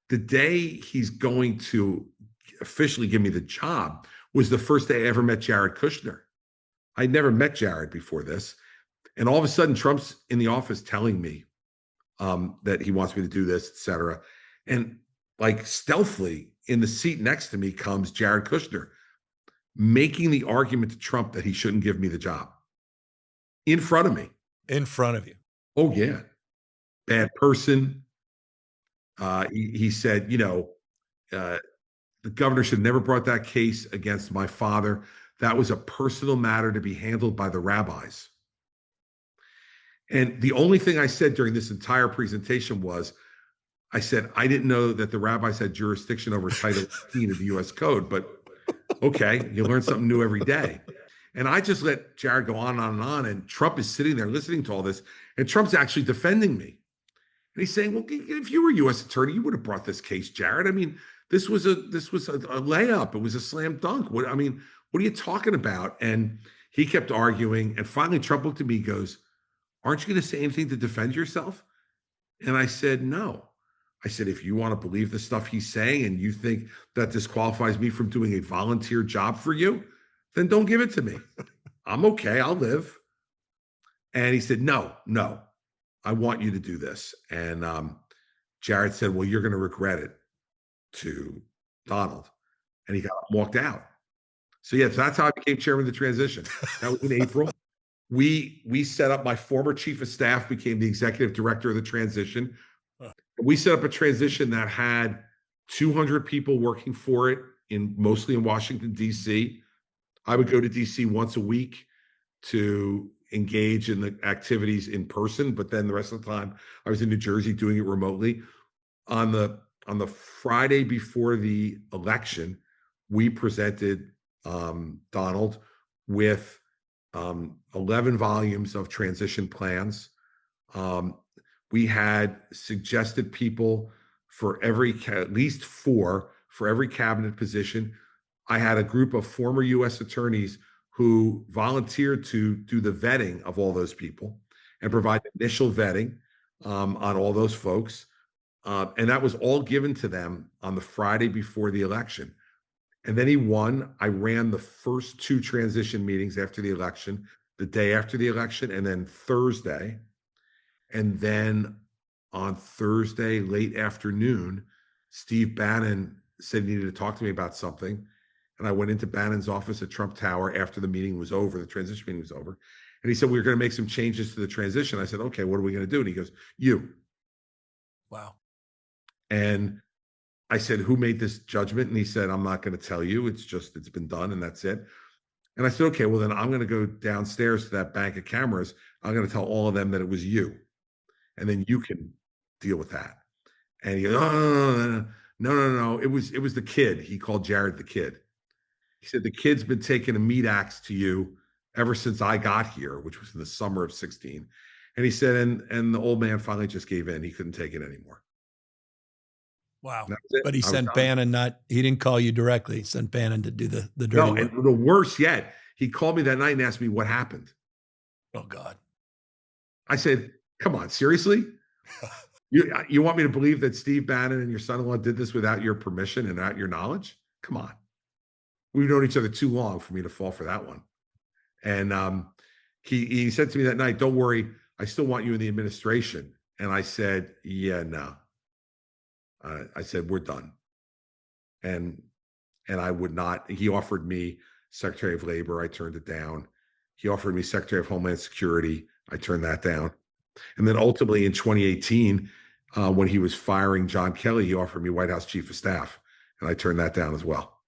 The day he's going to officially give me the job was the first day I ever met Jared Kushner. I'd never met Jared before this. And all of a sudden, Trump's in the office telling me that he wants me to do this, et cetera. And like stealthily in the seat next to me comes Jared Kushner making the argument to Trump that he shouldn't give me the job in front of me. In front of you. Oh, yeah. Bad person. He said, the governor should have never brought that case against my father. That was a personal matter to be handled by the rabbis. And the only thing I said during this entire presentation was, I said, I didn't know that the rabbis had jurisdiction over Title 18 of the U.S. Code, but okay, you learn something new every day. And I just let Jared go on and on and on. And Trump is sitting there listening to all this. And Trump's actually defending me. And he's saying, well, if you were U.S. attorney, you would have brought this case, Jared. I mean, this was a layup. It was a slam dunk. What are you talking about? And he kept arguing. And finally, Trump looked at me and goes, aren't you going to say anything to defend yourself? And I said, no. I said, if you want to believe the stuff he's saying and you think that disqualifies me from doing a volunteer job for you, then don't give it to me. I'm okay. I'll live. And he said, no, I want you to do this. And Jared said, well, you're going to regret it to Donald. And he got up and walked out. So yeah, so that's how I became chairman of the transition. That was in April. We set up, my former chief of staff became the executive director of the transition. We set up a transition that had 200 people working for it, mostly in Washington, D.C. I would go to D.C. once a week to engage in the activities in person, but then the rest of the time I was in New Jersey doing it remotely. On the Friday before the election, we presented Donald with 11 volumes of transition plans. We had suggested people for at least 4 for every cabinet position. I had a group of former U.S. attorneys who volunteered to do the vetting of all those people and provide initial vetting on all those folks. And that was all given to them on the Friday before the election. And then he won. I ran the first 2 transition meetings after the election, the day after the election, and then Thursday. And then on Thursday, late afternoon, Steve Bannon said he needed to talk to me about something. And I went into Bannon's office at Trump Tower after the meeting was over, the transition meeting was over. And he said, we're going to make some changes to the transition. I said, okay, what are we going to do? And he goes, you. Wow. And I said, who made this judgment? And he said, I'm not going to tell you. It's been done and that's it. And I said, okay, well then I'm going to go downstairs to that bank of cameras. I'm going to tell all of them that it was you. And then you can deal with that. And he goes, oh, no. It was the kid. He called Jared the kid. He said, the kid's been taking a meat axe to you ever since I got here, which was in the summer of 16. And he said, and the old man finally just gave in. He couldn't take it anymore. Wow. But he sent Bannon, he didn't call you directly. He sent Bannon to do the dirty work. And the worst yet, he called me that night and asked me what happened. Oh, God. I said, come on, seriously? You want me to believe that Steve Bannon and your son-in-law did this without your permission and without your knowledge? Come on. We've known each other too long for me to fall for that one. And he said to me that night, don't worry, I still want you in the administration. And I said, yeah, no. I said, we're done. And I would not. He offered me Secretary of Labor. I turned it down. He offered me Secretary of Homeland Security. I turned that down. And then ultimately in 2018, when he was firing John Kelly, he offered me White House Chief of Staff, and I turned that down as well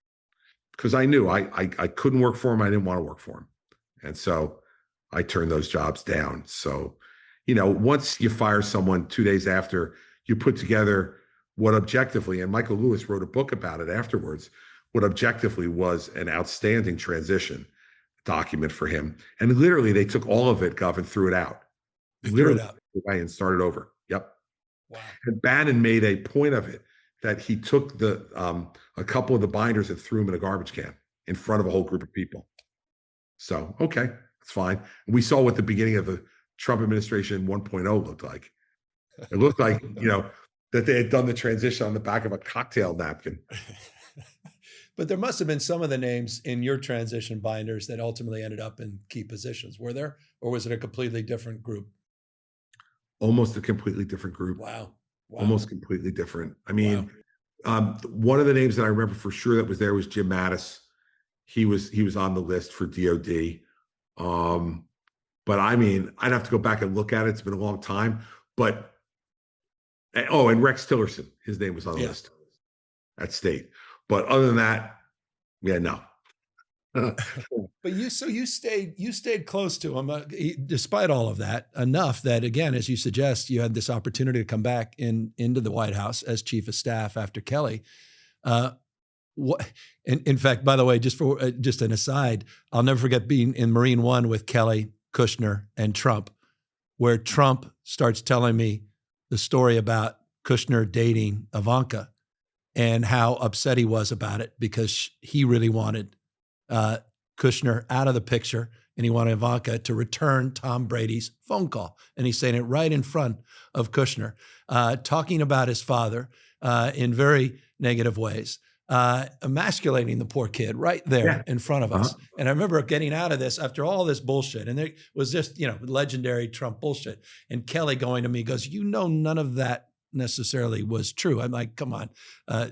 because I knew I couldn't work for him. I didn't want to work for him, and so I turned those jobs down. So, once you fire someone 2 days after you put together what objectively, and Michael Lewis wrote a book about it afterwards, what objectively was an outstanding transition document for him. And literally, they took all of it, Gov, and threw it out. They threw Literally, it out. away and started over. Yep. Wow. And Bannon made a point of it that he took a couple of the binders and threw them in a garbage can in front of a whole group of people. So, okay, that's fine. And we saw what the beginning of the Trump administration 1.0 looked like. It looked like, that they had done the transition on the back of a cocktail napkin. But there must have been some of the names in your transition binders that ultimately ended up in key positions. Were there? Or was it a completely different group? Almost a completely different group. Wow. Almost completely different. I mean, one of the names that I remember for sure that was there was Jim Mattis. He was on the list for DOD. But I mean, I'd have to go back and look at it. It's been a long time. But and Rex Tillerson, his name was on the list at state. But other than that, no. But you stayed close to him, despite all of that, enough that, again, as you suggest, you had this opportunity to come back into the White House as chief of staff after Kelly. In fact, by the way, just an aside, I'll never forget being in Marine One with Kelly, Kushner, and Trump, where Trump starts telling me the story about Kushner dating Ivanka and how upset he was about it because he really wanted Kushner out of the picture, and he wanted Ivanka to return Tom Brady's phone call. And he's saying it right in front of Kushner, talking about his father in very negative ways, emasculating the poor kid right there in front of us. And I remember getting out of this after all this bullshit, and it was just, legendary Trump bullshit. And Kelly going to me goes, none of that necessarily was true. I'm like, come on. I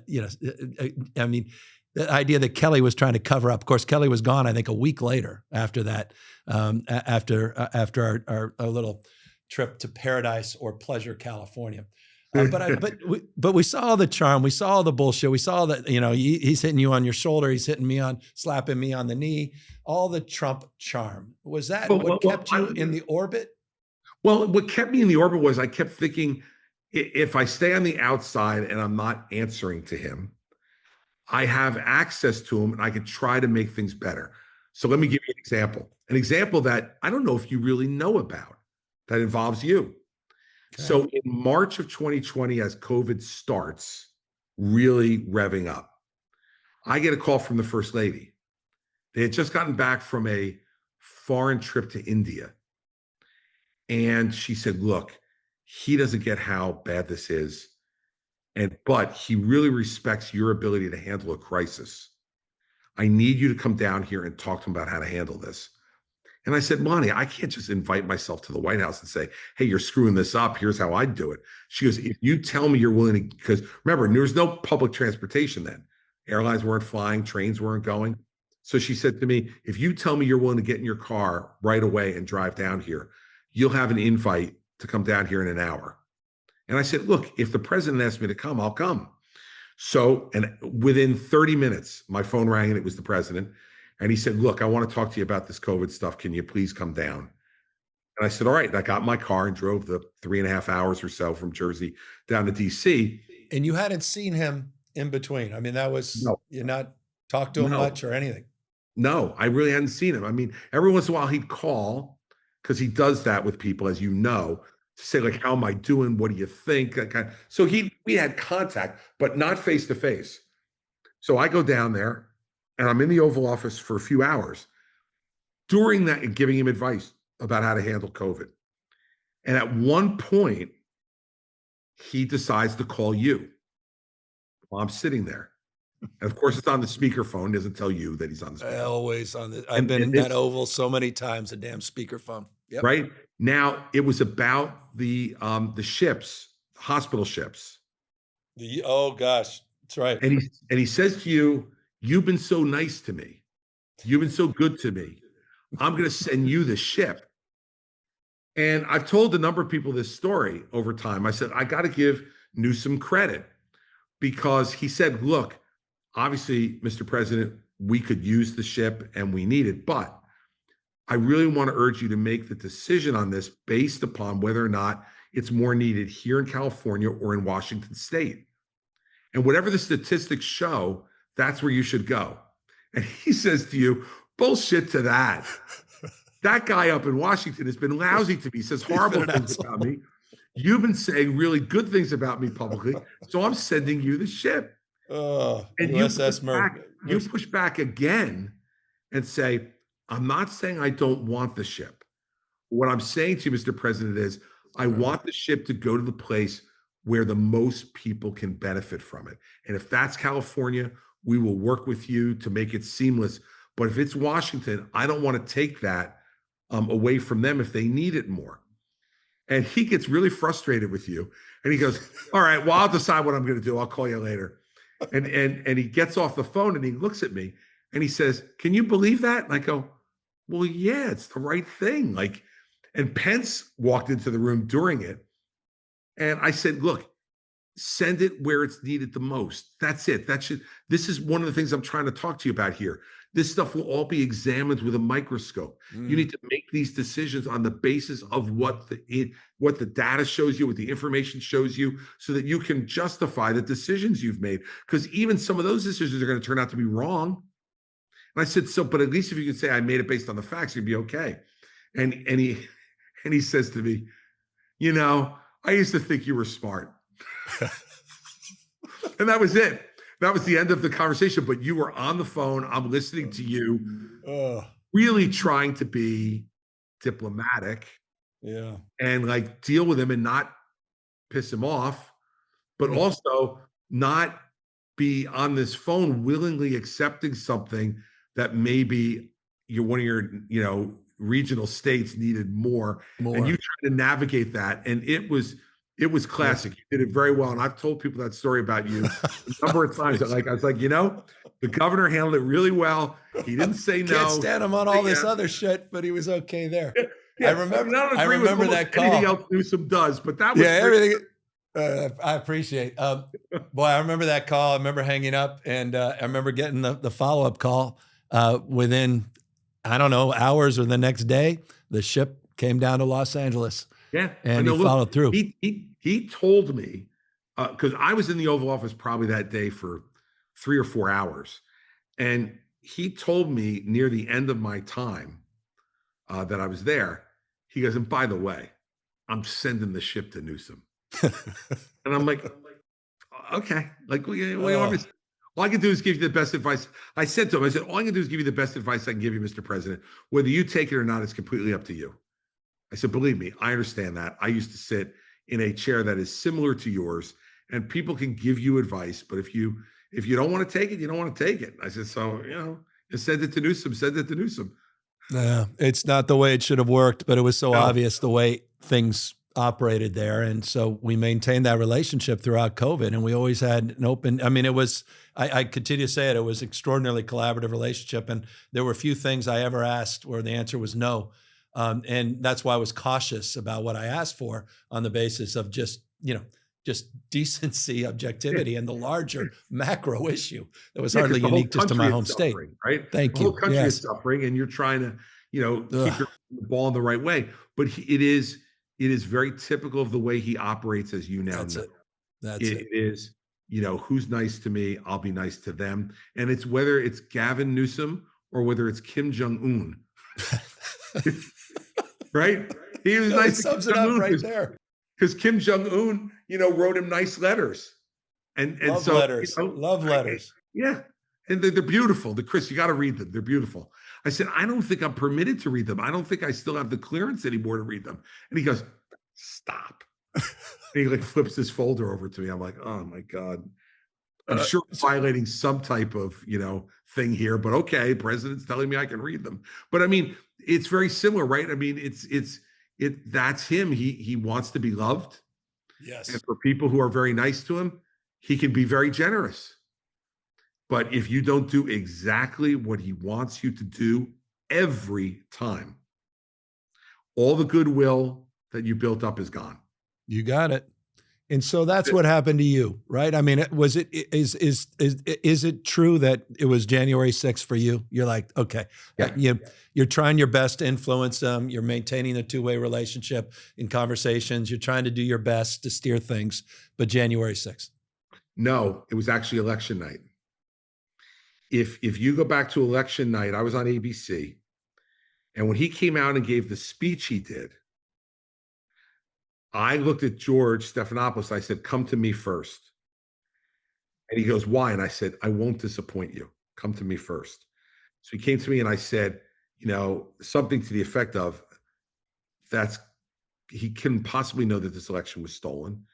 mean, the idea that Kelly was trying to cover up. Of course, Kelly was gone, I think, a week later after that, after our little trip to Paradise or Pleasure, California. But we saw the charm. We saw the bullshit. We saw that, he's hitting you on your shoulder. He's slapping me on the knee. All the Trump charm. Was that what kept you in the orbit? Well, what kept me in the orbit was I kept thinking, if I stay on the outside and I'm not answering to him, I have access to him and I could try to make things better. So let me give you an example that I don't know if you really know about that involves you. Okay. So in March of 2020, as COVID starts really revving up, I get a call from the First Lady. They had just gotten back from a foreign trip to India. And she said, look, he doesn't get how bad this is. But he really respects your ability to handle a crisis. I need you to come down here and talk to him about how to handle this. And I said, Monty, I can't just invite myself to the White House and say, hey, you're screwing this up. Here's how I'd do it. She goes, if you tell me you're willing to, because remember, there was no public transportation then. Airlines weren't flying, trains weren't going. So she said to me, if you tell me you're willing to get in your car right away and drive down here, you'll have an invite to come down here in an hour. And I said, look, if the president asked me to come, I'll come. So, and within 30 minutes, my phone rang and it was the president. And he said, look, I want to talk to you about this COVID stuff. Can you please come down? And I said, all right. And I got in my car and drove the 3.5 hours or so from Jersey down to DC. And you hadn't seen him in between. I mean, that was, you not talked to him much or anything. No, I really hadn't seen him. I mean, every once in a while he'd call, because he does that with people, as you know, to say, like, how am I doing? What do you think? So we had contact, but not face to face. So I go down there and I'm in the Oval Office for a few hours during that, giving him advice about how to handle COVID. And at one point, he decides to call you while I'm sitting there. And of course, it's on the speakerphone. It doesn't tell you that he's on the speakerphone. Always on the. I've been in that Oval so many times. A damn speakerphone. Yep. Right now, it was about the ships, hospital ships. Oh gosh, that's right. And he says to you, "You've been so nice to me. You've been so good to me. I'm going to send you the ship." And I've told a number of people this story over time. I said, I got to give Newsom credit because he said, look, obviously, Mr. President, we could use the ship and we need it, but I really want to urge you to make the decision on this based upon whether or not it's more needed here in California or in Washington State. And whatever the statistics show, that's where you should go. And he says to you, bullshit to that. That guy up in Washington has been lousy to me. He says horrible things about me. You've been saying really good things about me publicly. So I'm sending you the ship. Oh, And USS you push back again and say, I'm not saying I don't want the ship. What I'm saying to you, Mr. President, is I want the ship to go to the place where the most people can benefit from it. And if that's California, we will work with you to make it seamless. But if it's Washington, I don't want to take that away from them if they need it more. And he gets really frustrated with you. And he goes, all right, well, I'll decide what I'm going to do. I'll call you later. And he gets off the phone and he looks at me and he says, can you believe that? And I go, well, yeah, it's the right thing. Like, and Pence walked into the room during it. And I said, look, send it where it's needed the most. That's it. This is one of the things I'm trying to talk to you about here. This stuff will all be examined with a microscope. You need to make these decisions on the basis of what the data shows you, what the information shows you, so that you can justify the decisions you've made. Because even some of those decisions are going to turn out to be wrong. And I said, but at least if you could say I made it based on the facts, you'd be okay. And he says to me, I used to think you were smart. And that was it. That was the end of the conversation. But you were on the phone. I'm listening to you, really trying to be diplomatic, and like deal with him and not piss him off, but also not be on this phone willingly accepting something that maybe one of your regional states needed more. And you try to navigate that, and it was classic. You did it very well. And I've told people that story about you a number of times. I was like, the governor handled it really well. He didn't say no. Can't stand him on all this other shit, but he was okay there. Yeah. I remember that call. Anything else Newsom does, but that was everything. I appreciate. Boy, I remember that call. I remember hanging up, and I remember getting the follow-up call within, I don't know, hours or the next day. The ship came down to Los Angeles. Yeah, and he followed through. He told me, because I was in the Oval Office probably that day for 3 or 4 hours, and he told me near the end of my time that I was there. He goes, and by the way, I'm sending the ship to Newsom. And I'm like, okay, like, all I can do is give you the best advice. I said to him, all I can do is give you the best advice I can give you, Mr. President. Whether you take it or not, it's completely up to you. I said, believe me, I understand that. I used to sit in a chair that is similar to yours, and people can give you advice, but if you don't want to take it, you don't want to take it. I said, so, you send it to Newsom, send it to Newsom. Yeah, it's not the way it should have worked, but it was so obvious the way things operated there. And so we maintained that relationship throughout COVID, and we always had an open, it was, I continue to say it was extraordinarily collaborative relationship. And there were few things I ever asked where the answer was no. And that's why I was cautious about what I asked for on the basis of just decency, objectivity, and the larger macro issue that was hardly unique just to my home state. Right? Thank you. The whole country is suffering, and you're trying to, keep your ball in the right way. But it is very typical of the way he operates, as you now know. It is, who's nice to me, I'll be nice to them. And it's whether it's Gavin Newsom or whether it's Kim Jong-un. Right? He was nice. Sums it up right there. Because Kim Jong-un, wrote him nice letters. And love so letters. Love letters. Yeah. And they're beautiful. Chris, you got to read them. They're beautiful. I said, I don't think I'm permitted to read them. I don't think I still have the clearance anymore to read them. And he goes, stop. And he flips his folder over to me. I'm like, oh my God. I'm sure I'm violating some type of, thing here, but okay, president's telling me I can read them. But it's very similar, right? That's him. He wants to be loved. Yes. And for people who are very nice to him, he can be very generous. But if you don't do exactly what he wants you to do every time, all the goodwill that you built up is gone. You got it. And so that's what happened to you, right? I mean, is it true that it was January 6th for you? You're like, okay, you're trying your best to influence them. You're maintaining a two-way relationship in conversations. You're trying to do your best to steer things, but January 6th. No, it was actually election night. If you go back to election night, I was on ABC, and when he came out and gave the speech he did, I looked at George Stephanopoulos. I said, "Come to me first." And he goes, "Why?" And I said, "I won't disappoint you. Come to me first." So he came to me and I said, something to the effect of, he couldn't possibly know that this election was stolen.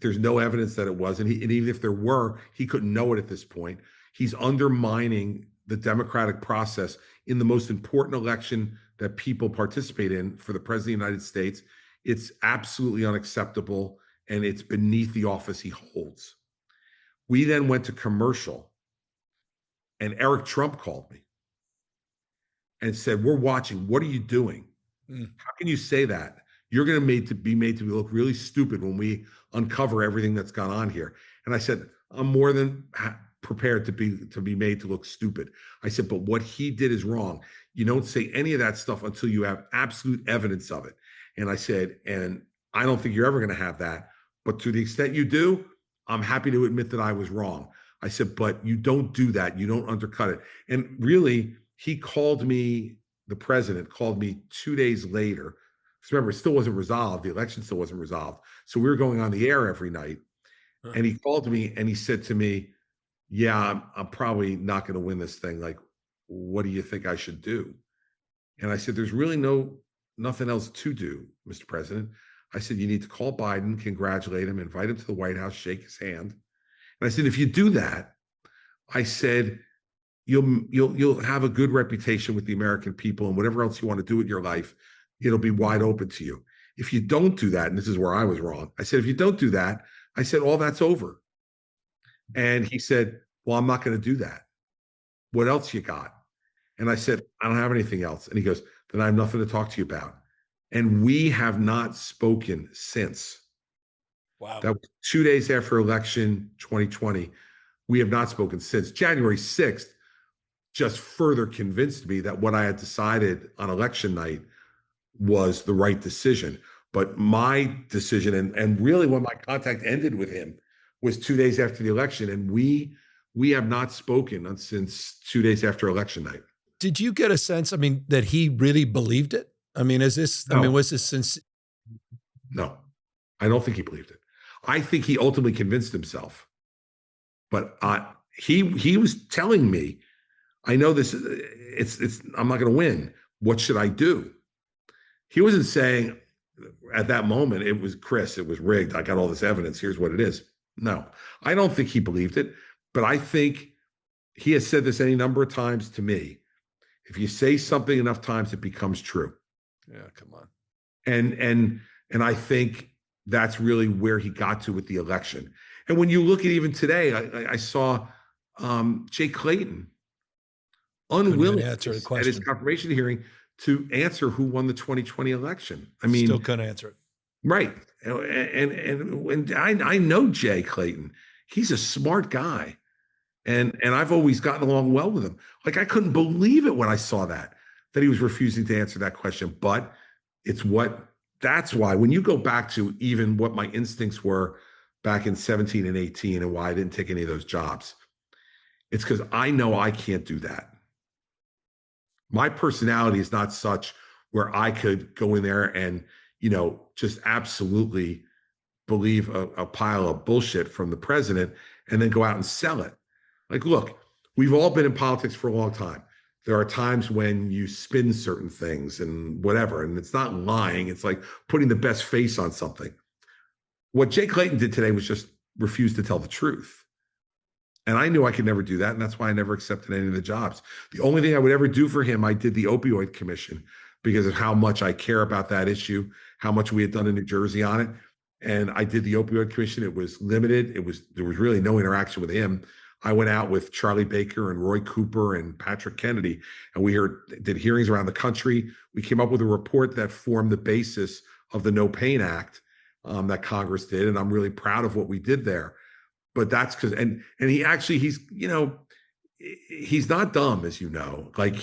There's no evidence that it was. And even if there were, he couldn't know it at this point. He's undermining the democratic process in the most important election that people participate in for the president of the United States. It's absolutely unacceptable, and it's beneath the office he holds. We then went to commercial, and Eric Trump called me and said, "We're watching. What are you doing? How can you say that? You're going to be made to look really stupid when we uncover everything that's gone on here." And I said, "I'm more than prepared to be made to look stupid." I said, "But what he did is wrong. You don't say any of that stuff until you have absolute evidence of it." And I said, "And I don't think you're ever going to have that. But to the extent you do, I'm happy to admit that I was wrong." I said, "But you don't do that. You don't undercut it." And really, he called me, the president called me 2 days later. Because remember, it still wasn't resolved. The election still wasn't resolved. So we were going on the air every night. And he called me and he said to me, "Yeah, I'm probably not going to win this thing. Like, what do you think I should do?" And I said, "There's really nothing else to do, Mr. President." I said, "You need to call Biden, congratulate him, invite him to the White House, shake his hand." And I said, "If you do that," I said, you'll have a good reputation with the American people, and whatever else you want to do with your life, it'll be wide open to you. If you don't do that," and this is where I was wrong, I said, "if you don't do that," I said, "all that's over." And he said, "Well, I'm not going to do that. What else you got?" And I said, "I don't have anything else." And he goes, "Then I have nothing to talk to you about." And we have not spoken since. Wow. That was 2 days after election 2020. We have not spoken since. January 6th just further convinced me that what I had decided on election night was the right decision. But my decision, and really when my contact ended with him, was 2 days after the election. And we have not spoken since 2 days after election night. Did you get a sense, that he really believed it? Was this since? No, I don't think he believed it. I think he ultimately convinced himself. But he was telling me, "I know this. I'm not going to win. What should I do?" He wasn't saying at that moment, "It was Chris. It was rigged. I got all this evidence. Here's what it is." No, I don't think he believed it. But I think he has said this any number of times to me. If you say something enough times, it becomes true. Yeah, come on. And I think that's really where he got to with the election. And when you look at even today, I saw Jay Clayton unwilling at his confirmation hearing to answer who won the 2020 election. Still couldn't answer it. Right. And I know Jay Clayton. He's a smart guy. And I've always gotten along well with him. Like, I couldn't believe it when I saw that he was refusing to answer that question. But that's why when you go back to even what my instincts were back in 17 and 18 and why I didn't take any of those jobs, it's because I know I can't do that. My personality is not such where I could go in there and, just absolutely believe a pile of bullshit from the president and then go out and sell it. Like, look, we've all been in politics for a long time. There are times when you spin certain things and whatever, and it's not lying. It's like putting the best face on something. What Jay Clayton did today was just refuse to tell the truth. And I knew I could never do that, and that's why I never accepted any of the jobs. The only thing I would ever do for him, I did the opioid commission because of how much I care about that issue, how much we had done in New Jersey on it. And I did the opioid commission. It was limited. There was really no interaction with him. I went out with Charlie Baker and Roy Cooper and Patrick Kennedy, and did hearings around the country. We came up with a report that formed the basis of the No Pain Act that Congress did, and I'm really proud of what we did there. But that's because, and he's not dumb, as you know. Like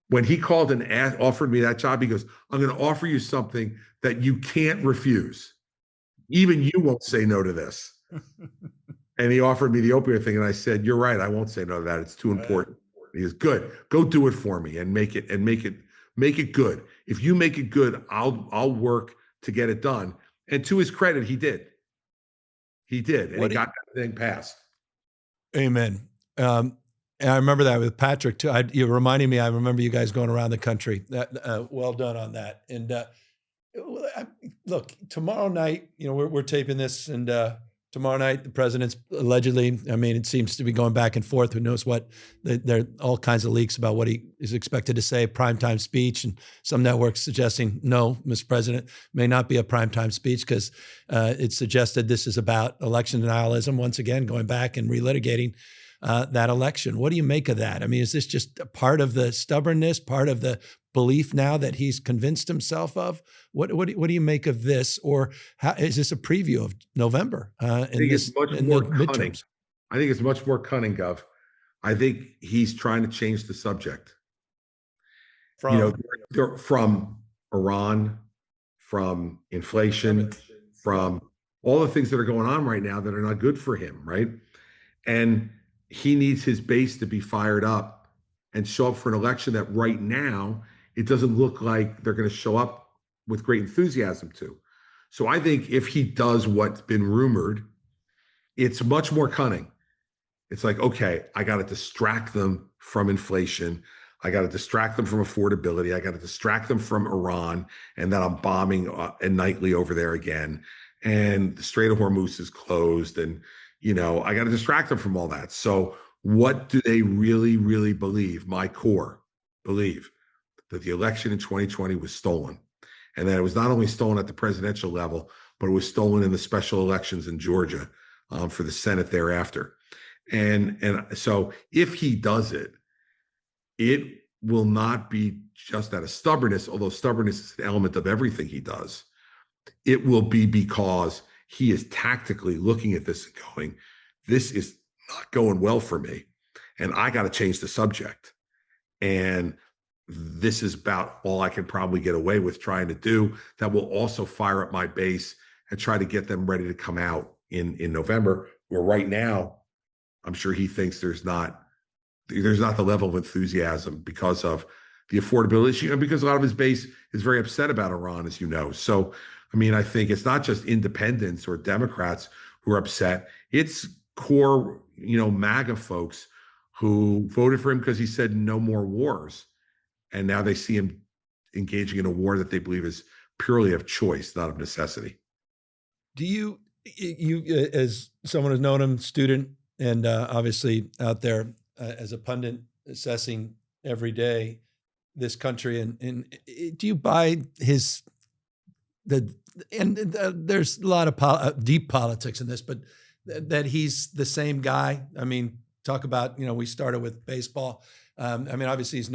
when he called and offered me that job, he goes, "I'm going to offer you something that you can't refuse. Even you won't say no to this." And he offered me the opioid thing, and I said, "You're right. I won't say no to that. It's too important." He goes, "Good. Go do it for me and make it good. If you make it good, I'll work to get it done." And to his credit, he did. He did, and he got that thing passed. Amen. And I remember that with Patrick too. You're reminding me. I remember you guys going around the country. Well done on that. And look, tomorrow night, we're taping this, and tomorrow night the president's allegedly. I mean, it seems to be going back and forth. Who knows what? There are all kinds of leaks about what he is expected to say. Primetime speech, and some networks suggesting no, Mr. President, may not be a primetime speech because it suggested this is about election denialism. Once again, going back and relitigating that election. What do you make of that? I mean, is this just a part of the stubbornness, part of the belief now that he's convinced himself of? What do you make of this? Or is this a preview of November? I think it's much more cunning. I think it's much more cunning, Gov. I think he's trying to change the subject. From Iran, from inflation, from all the things that are going on right now that are not good for him, right? And he needs his base to be fired up and show up for an election that right now it doesn't look like they're going to show up with great enthusiasm to. So I think if he does what's been rumored, it's much more cunning. It's like, okay, I got to distract them from inflation. I got to distract them from affordability. I got to distract them from Iran and that I'm bombing nightly over there again. And the Strait of Hormuz is closed, and I got to distract them from all that. So what do they really, really believe? My core believe that the election in 2020 was stolen, and that it was not only stolen at the presidential level, but it was stolen in the special elections in Georgia for the Senate thereafter. And so if he does it, it will not be just out of stubbornness, although stubbornness is an element of everything he does. It will be because he is tactically looking at this and going, this is not going well for me, and I got to change the subject. And this is about all I can probably get away with trying to do that will also fire up my base and try to get them ready to come out in November, where right now, I'm sure he thinks there's not the level of enthusiasm because of the affordability issue and because a lot of his base is very upset about Iran, as you know. So, I mean, I think it's not just independents or Democrats who are upset. It's core, MAGA folks who voted for him because he said no more wars. And now they see him engaging in a war that they believe is purely of choice, not of necessity. Do you as someone who's known him, student, and obviously out there as a pundit assessing every day this country, and do you buy his there's a lot of deep politics in this, but that he's the same guy? I mean, talk about, we started with baseball. I mean, obviously he's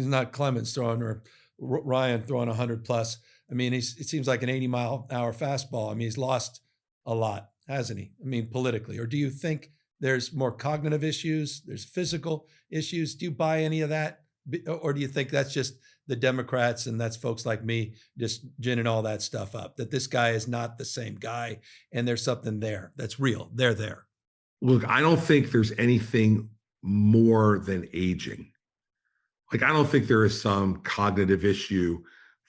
not Clemens throwing or Ryan throwing 100 plus. I mean, it seems like an 80-mile-an-hour fastball. I mean, he's lost a lot, hasn't he? I mean, politically. Or do you think there's more cognitive issues? There's physical issues? Do you buy any of that? Or do you think that's just the Democrats and that's folks like me just ginning all that stuff up, that this guy is not the same guy and there's something there that's real? They're there. Look, I don't think there's anything more than aging. Like, I don't think there is some cognitive issue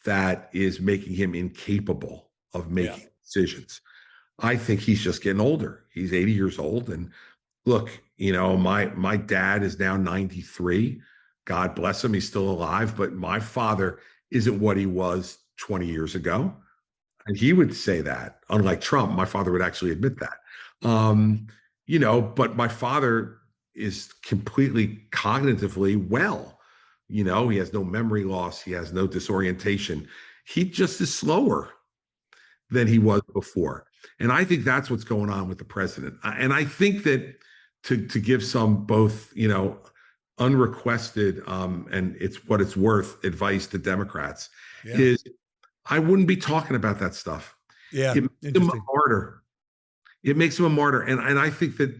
that is making him incapable of making decisions. I think he's just getting older. He's 80 years old. And look, my dad is now 93. God bless him. He's still alive. But my father isn't what he was 20 years ago. And he would say that. Unlike Trump, my father would actually admit that. But my father is completely cognitively well. He has no memory loss. He has no disorientation. He just is slower than he was before. And I think that's what's going on with the president. And I think that to give some both, unrequested, and it's what it's worth advice to Democrats Yeah. is I wouldn't be talking about that stuff. Yeah. It makes him a Interesting. martyr. It makes him a martyr. And I think that,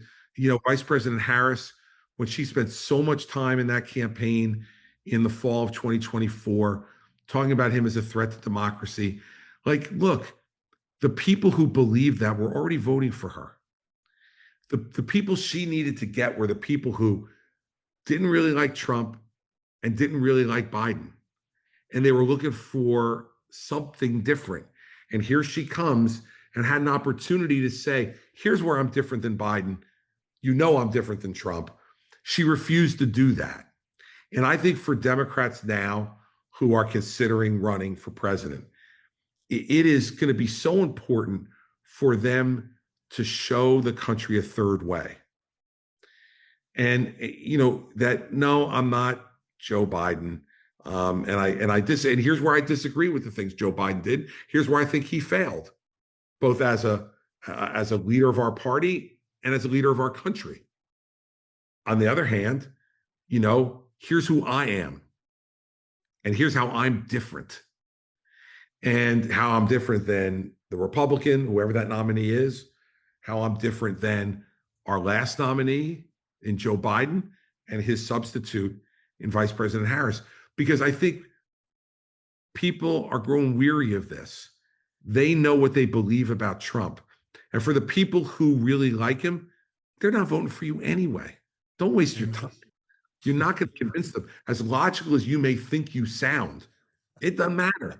Vice President Harris, when she spent so much time in that campaign in the fall of 2024, talking about him as a threat to democracy, like, look, the people who believed that were already voting for her. The people she needed to get were the people who didn't really like Trump and didn't really like Biden. And they were looking for something different. And here she comes and had an opportunity to say, here's where I'm different than Biden. I'm different than Trump. She refused to do that. And I think for Democrats now who are considering running for president, it is going to be so important for them to show the country a third way. And that no, I'm not Joe Biden. And here's where I disagree with the things Joe Biden did. Here's where I think he failed, both as a leader of our party and as a leader of our country. On the other hand, here's who I am, and here's how I'm different, and how I'm different than the Republican, whoever that nominee is, how I'm different than our last nominee in Joe Biden and his substitute in Vice President Harris. Because I think people are growing weary of this. They know what they believe about Trump. And for the people who really like him, they're not voting for you anyway. Don't waste your time. You're not going to convince them. As logical as you may think you sound, it doesn't matter.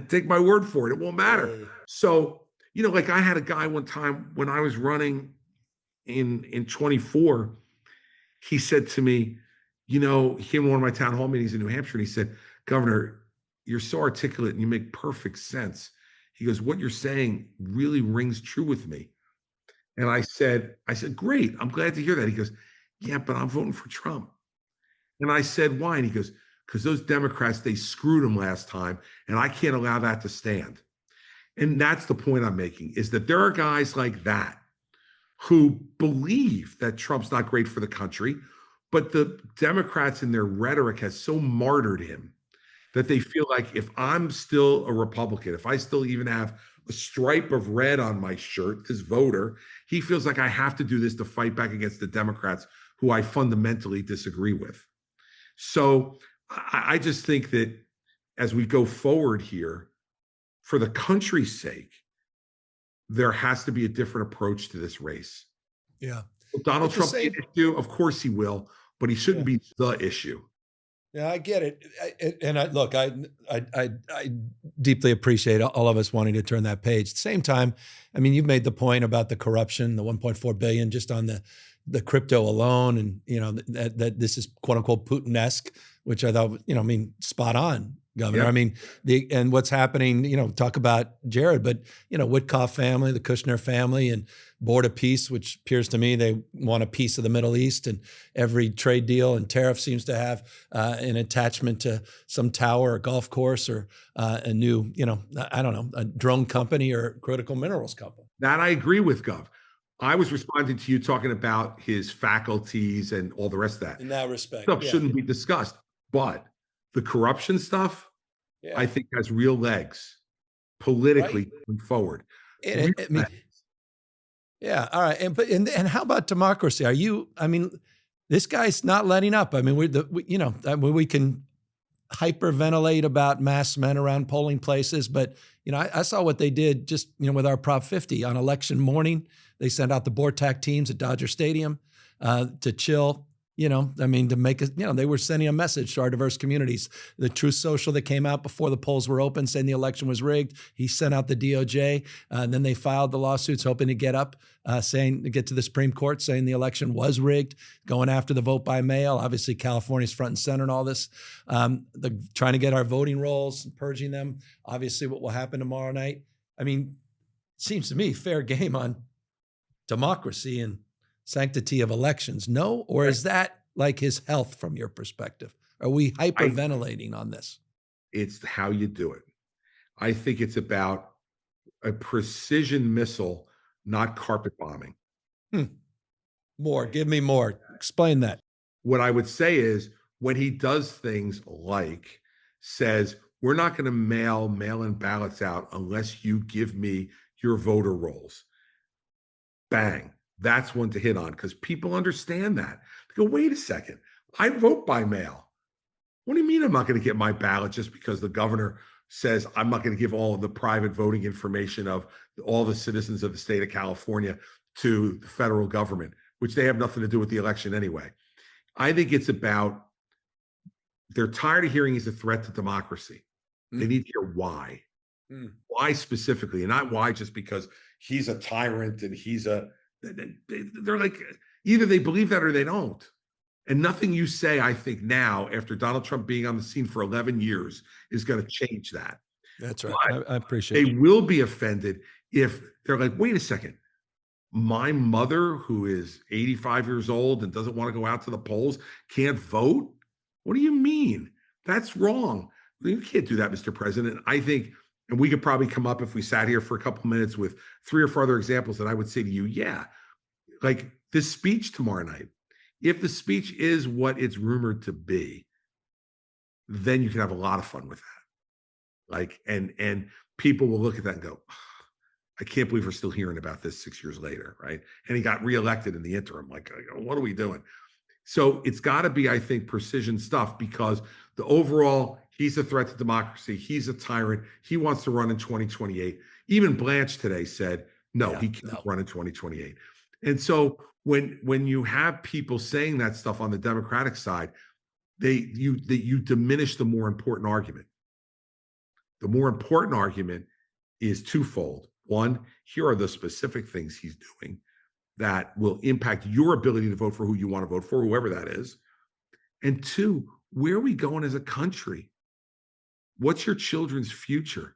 Take my word for it. It won't matter. So, like I had a guy one time when I was running in 24, he said to me, he came to one of my town hall meetings in New Hampshire, and he said, Governor, you're so articulate and you make perfect sense. He goes, what you're saying really rings true with me. And I said, great, I'm glad to hear that. He goes, yeah, but I'm voting for Trump. And I said, why? And he goes, because those Democrats, they screwed him last time, and I can't allow that to stand. And that's the point I'm making, is that there are guys like that who believe that Trump's not great for the country, but the Democrats in their rhetoric has so martyred him that they feel like if I'm still a Republican, if I still even have a stripe of red on my shirt, this voter, he feels like I have to do this to fight back against the Democrats who I fundamentally disagree with. So I just think that as we go forward here, for the country's sake, there has to be a different approach to this race. Yeah. Will Donald Trump be an issue? Of course he will, but he shouldn't be the issue. Yeah, I get it. I deeply appreciate all of us wanting to turn that page. At the same time, I mean, you've made the point about the corruption, the 1.4 billion just on the crypto alone, and that this is quote unquote Putin-esque, which I thought spot on, Governor. Yep. I mean, and what's happening, talk about Jared, but Witkoff family, the Kushner family, and Board of Peace, which appears to me they want a piece of the Middle East, and every trade deal and tariff seems to have an attachment to some tower or golf course or a new, I don't know, a drone company or critical minerals company. That I agree with, Gov. I was responding to you talking about his faculties and all the rest of that. In that respect, Stuff shouldn't be discussed, but the corruption stuff, I think, has real legs politically moving forward. Yeah. All right. And how about democracy? This guy's not letting up. I mean, we can hyperventilate about masked men around polling places, but I saw what they did just with our Prop 50 on election morning. They sent out the BORTAC teams at Dodger Stadium to chill. To make it, they were sending a message to our diverse communities. The Truth Social that came out before the polls were open saying the election was rigged. He sent out the DOJ. And then they filed the lawsuits hoping to get to the Supreme Court saying the election was rigged, going after the vote by mail. Obviously, California's front and center in all this. Trying to get our voting rolls, purging them. Obviously, what will happen tomorrow night. I mean, it seems to me fair game on democracy and sanctity of elections. No? Or is that like his health from your perspective? Are we hyperventilating on this? It's how you do it. I think it's about a precision missile, not carpet bombing. More. Give me more. Explain that. What I would say is when he does things like says, we're not going to mail-in ballots out unless you give me your voter rolls. Bang. That's one to hit on because people understand that. They go, wait a second. I vote by mail. What do you mean I'm not going to get my ballot just because the governor says I'm not going to give all of the private voting information of all the citizens of the state of California to the federal government, which they have nothing to do with the election anyway. I think it's about they're tired of hearing he's a threat to democracy. They need to hear why. Why specifically, and not why just because he's a tyrant and they're like, either they believe that or they don't. And nothing you say, I think now, after Donald Trump being on the scene for 11 years, is going to change that. That's right. I appreciate They will be offended if they're like, wait a second, my mother, who is 85 years old and doesn't want to go out to the polls, can't vote? What do you mean? That's wrong. You can't do that, Mr. President. I think, and we could probably come up if we sat here for a couple minutes with 3 or 4 other examples that I would say to you, yeah, like this speech tomorrow night, if the speech is what it's rumored to be, then you can have a lot of fun with that. Like, and people will look at that and go, I can't believe we're still hearing about this 6 years later, right? And he got reelected in the interim. Like, what are we doing? So it's got to be, I think, precision stuff because the overall, he's a threat to democracy. He's a tyrant. He wants to run in 2028. Even Blanche today said, no, he can't run in 2028. And so when you have people saying that stuff on the Democratic side, you diminish the more important argument. The more important argument is twofold. One, here are the specific things he's doing that will impact your ability to vote for who you want to vote for, whoever that is. And two, where are we going as a country? What's your children's future?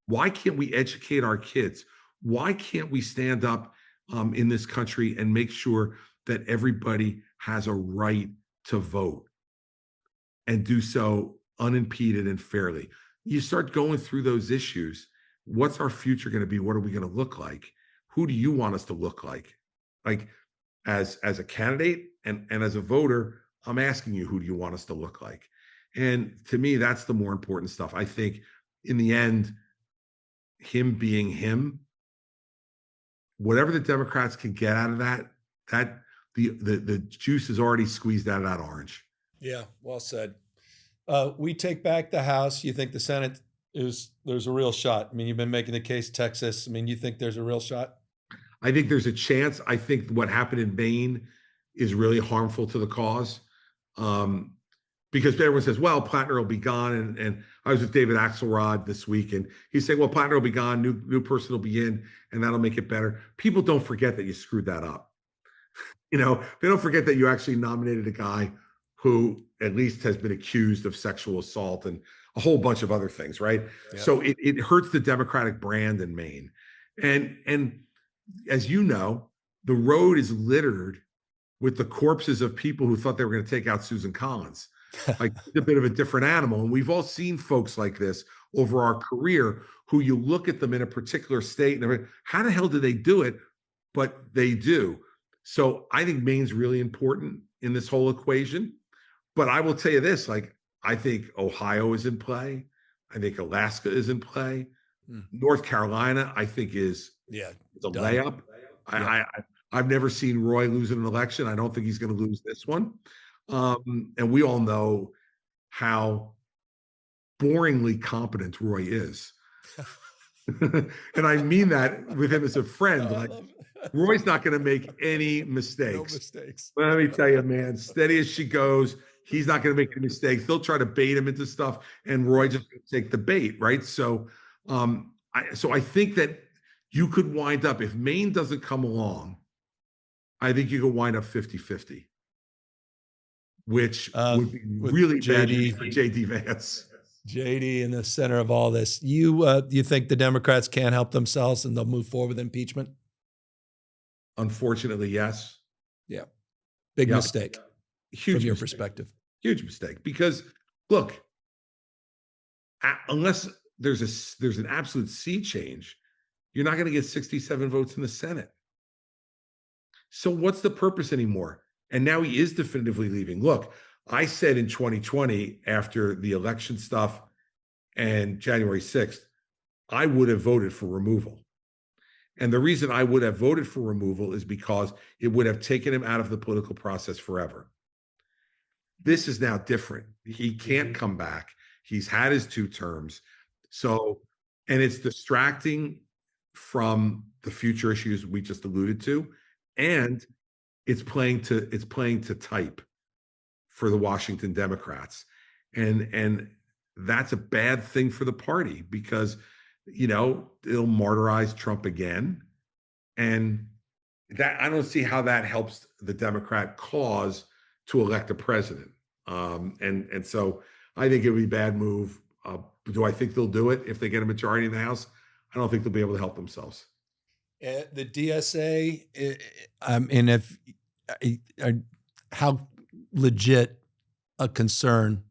Why can't we educate our kids? Why can't we stand up in this country and make sure that everybody has a right to vote and do so unimpeded and fairly? You start going through those issues. What's our future going to be? What are we going to look like? Who do you want us to look like? Like as a candidate and as a voter, I'm asking you, who do you want us to look like? And to me, that's the more important stuff. I think in the end, him being him, whatever the Democrats can get out of that the juice is already squeezed out of that orange. Yeah, well said. We take back the House. You think the Senate there's a real shot? I mean, you've been making the case, Texas. I mean, you think there's a real shot? I think there's a chance. I think what happened in Maine is really harmful to the cause. Because everyone says, well, Plattner will be gone. And I was with David Axelrod this week, and he's saying, well, Plattner will be gone, new person will be in, and that'll make it better. People don't forget that you screwed that up. They don't forget that you actually nominated a guy who at least has been accused of sexual assault and a whole bunch of other things, right? Yep. So it hurts the Democratic brand in Maine. And as you know, the road is littered with the corpses of people who thought they were going to take out Susan Collins. Like a bit of a different animal. And we've all seen folks like this over our career who you look at them in a particular state and how the hell do they do it? But they do. So I think Maine's really important in this whole equation. But I will tell you this, like, I think Ohio is in play. I think Alaska is in play. North Carolina, I think is the layup. Yeah. I've never seen Roy lose an election. I don't think he's going to lose this one. And we all know how boringly competent Roy is. And I mean that with him as a friend. Like, Roy's not going to make any mistakes. No mistakes. Let me tell you, man, steady as she goes. He's not going to make any mistakes. They'll try to bait him into stuff, and Roy just take the bait, right? So, I think that you could wind up, if Maine doesn't come along, I think you could wind up 50-50. Which would be really bad for JD Vance. JD in the center of all this. You think the Democrats can't help themselves and they'll move forward with impeachment? Unfortunately, yes. Yeah. Big mistake. Huge from your mistake. perspective. Huge mistake. Because look, unless there's an absolute sea change, you're not going to get 67 votes in the Senate. So what's the purpose anymore? And now he is definitively leaving. Look, I said in 2020, after the election stuff and January 6th, I would have voted for removal. And the reason I would have voted for removal is because it would have taken him out of the political process forever. This is now different. He can't come back. He's had his 2 terms. So, and it's distracting from the future issues we just alluded to. And it's playing to type for the Washington Democrats. And that's a bad thing for the party because it'll martyrize Trump again. And that I don't see how that helps the Democrat cause to elect a president. And so I think it would be a bad move. Do I think they'll do it if they get a majority in the House? I don't think they'll be able to help themselves. The DSA, and if how legit a concern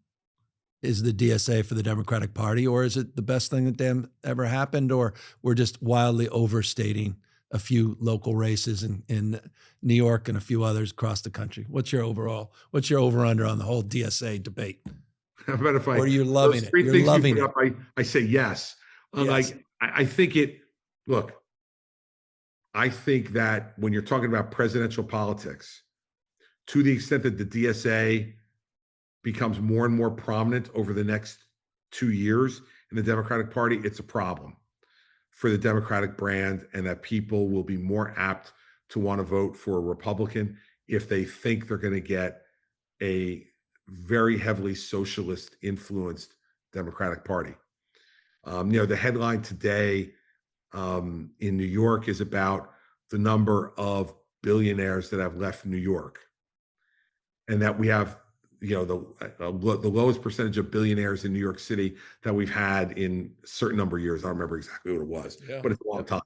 is the DSA for the Democratic Party, or is it the best thing that ever happened, or we're just wildly overstating a few local races in New York and a few others across the country? What's your over under on the whole DSA debate? How about if Or you're loving it? You're loving it. I say yes. Yes. I think look, I think that when you're talking about presidential politics, to the extent that the DSA becomes more and more prominent over the next 2 years in the Democratic Party, it's a problem for the Democratic brand, and that people will be more apt to want to vote for a Republican if they think they're going to get a very heavily socialist influenced Democratic Party. The headline today in New York is about the number of billionaires that have left New York, and that we have the lowest percentage of billionaires in New York City that we've had in a certain number of years. I don't remember exactly what it was, but it's a long time.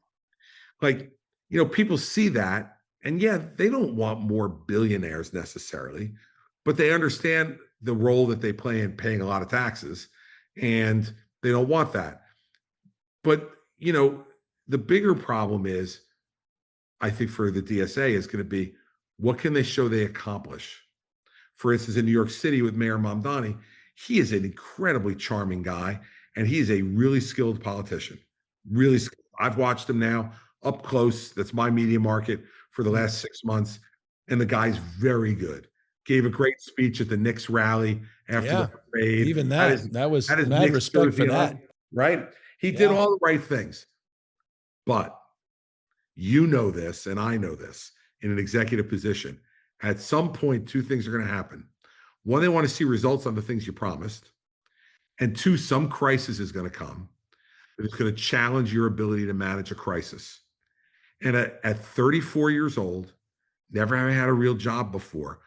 People see that, and they don't want more billionaires necessarily, but they understand the role that they play in paying a lot of taxes, and they don't want that. But, the bigger problem is, I think for the DSA is going to be, what can they show they accomplish? For instance, in New York City with Mayor Mamdani, he is an incredibly charming guy, and he is a really skilled politician. Really skilled. I've watched him now up close. That's my media market for the last 6 months. And the guy's very good. Gave a great speech at the Knicks rally after the parade. Even that was mad respect for that. Right? He did all the right things. But you know this, and I know this, in an executive position. At some point, 2 things are going to happen. One, they want to see results on the things you promised. And 2, some crisis is going to come that is going to challenge your ability to manage a crisis. And at 34 years old, never having had a real job before,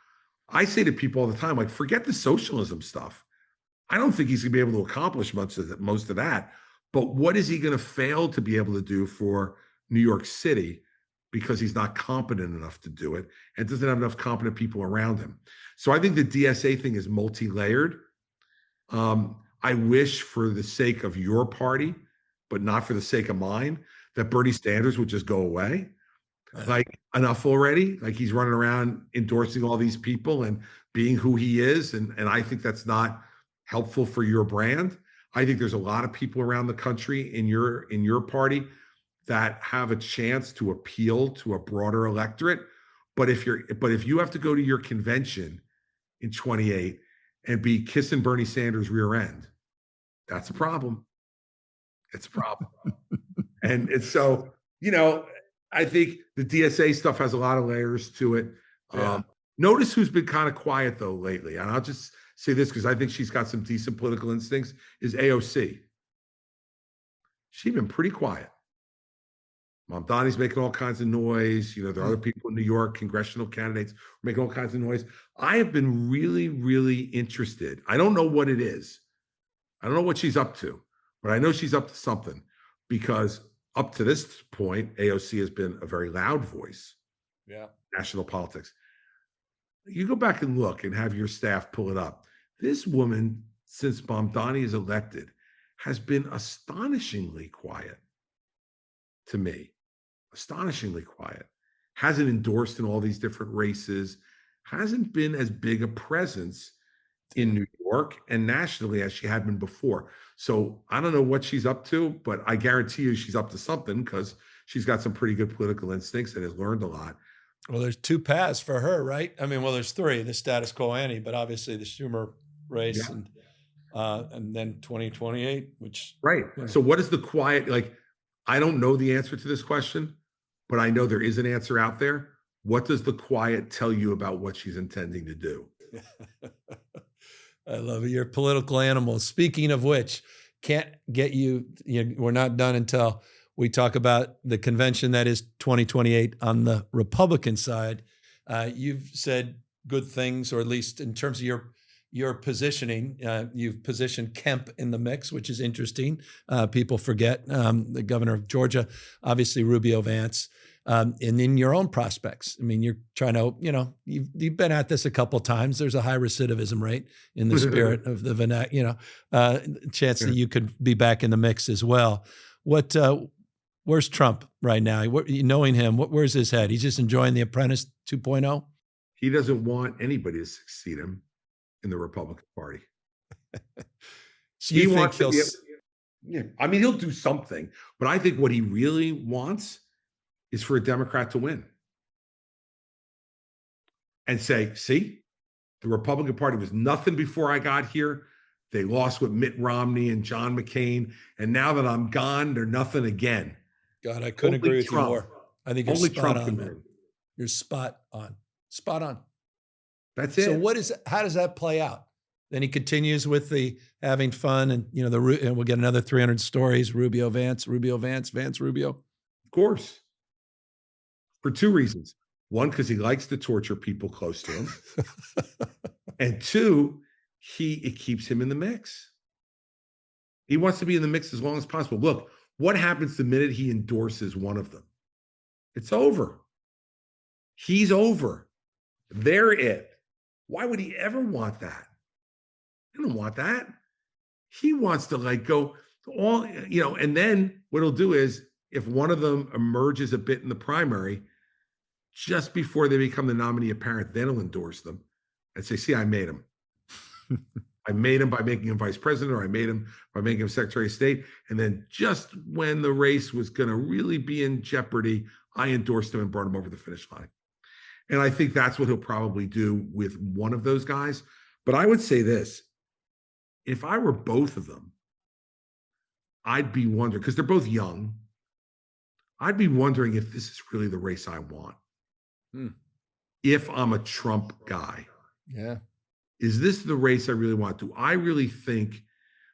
I say to people all the time, forget the socialism stuff. I don't think he's going to be able to accomplish most of that. But what is he going to fail to be able to do for New York City because he's not competent enough to do it and doesn't have enough competent people around him? So I think the DSA thing is multi-layered. I wish, for the sake of your party, but not for the sake of mine, that Bernie Sanders would just go away. Enough already. He's running around endorsing all these people and being who he is. And I think that's not helpful for your brand. I think there's a lot of people around the country in your party that have a chance to appeal to a broader electorate. But if you have to go to your convention in 28 and be kissing Bernie Sanders' rear end, that's a problem. It's a problem. and so, I think the DSA stuff has a lot of layers to it. Notice who's been kind of quiet, though, lately. And I'll just say this because I think she's got some decent political instincts, is AOC. She's been pretty quiet. Mamdani's making all kinds of noise. There are other people in New York, congressional candidates, making all kinds of noise. I have been really, really interested. I don't know what it is. I don't know what she's up to, but I know she's up to something, because up to this point, AOC has been a very loud voice. National politics. You go back and look and have your staff pull it up. This woman, since Mamdani is elected, has been astonishingly quiet to me. Astonishingly quiet. hasn't endorsed in all these different races, hasn't been as big a presence in New York and nationally as she had been before. So I don't know what she's up to, but I guarantee you she's up to something because she's got some pretty good political instincts and has learned a lot. Well, there's two paths for her, right? I mean, well, there's three: the status quo ante, but obviously the Schumer race, and then 2028, which right. So what is the quiet like? I don't know the answer to this question, but I know there is an answer out there. What does the quiet tell you about what she's intending to do? I love it. You're a political animal. Speaking of which, can't get you, we're not done until we talk about the convention that is 2028 on the Republican side. You've said good things, or at least in terms of your positioning. You've positioned Kemp in the mix, which is interesting. People forget the governor of Georgia, obviously Rubio, Vance. And in your own prospects, I mean, you're trying to, you've been at this a couple of times. There's a high recidivism rate in the spirit of the chance that you could be back in the mix as well. Where's Trump right now? Knowing him, where's his head? He's just enjoying The Apprentice 2.0. He doesn't want anybody to succeed him in the Republican Party. So he wants to I mean, he'll do something, but I think what he really wants is for a Democrat to win and say, see, the Republican Party was nothing before I got here. They lost with Mitt Romney and John McCain. And now that I'm gone, they're nothing again. God, I couldn't agree with you more. I think you're spot on, man. You're spot on. Spot on. That's it. So how does that play out? Then he continues with the having fun and, and we'll get another 300 stories, Rubio, Vance, Vance, Rubio. Of course. For two reasons. One, because he likes to torture people close to him. And two, it keeps him in the mix. He wants to be in the mix as long as possible. Look, what happens the minute he endorses one of them? It's over. He's over. They're it. Why would he ever want that? He don't want that. He wants to go all, and then what he'll do is if one of them emerges a bit in the primary, just before they become the nominee apparent, then he'll endorse them and say, see, I made him. I made him by making him vice president, or I made him by making him secretary of state. And then just when the race was going to really be in jeopardy, I endorsed him and brought him over the finish line. And I think that's what he'll probably do with one of those guys. But I would say this, if I were both of them, I'd be wondering, because they're both young, I'd be wondering if this is really the race I want. If I'm a Trump guy. Yeah. Is this the race I really want? Do I really think,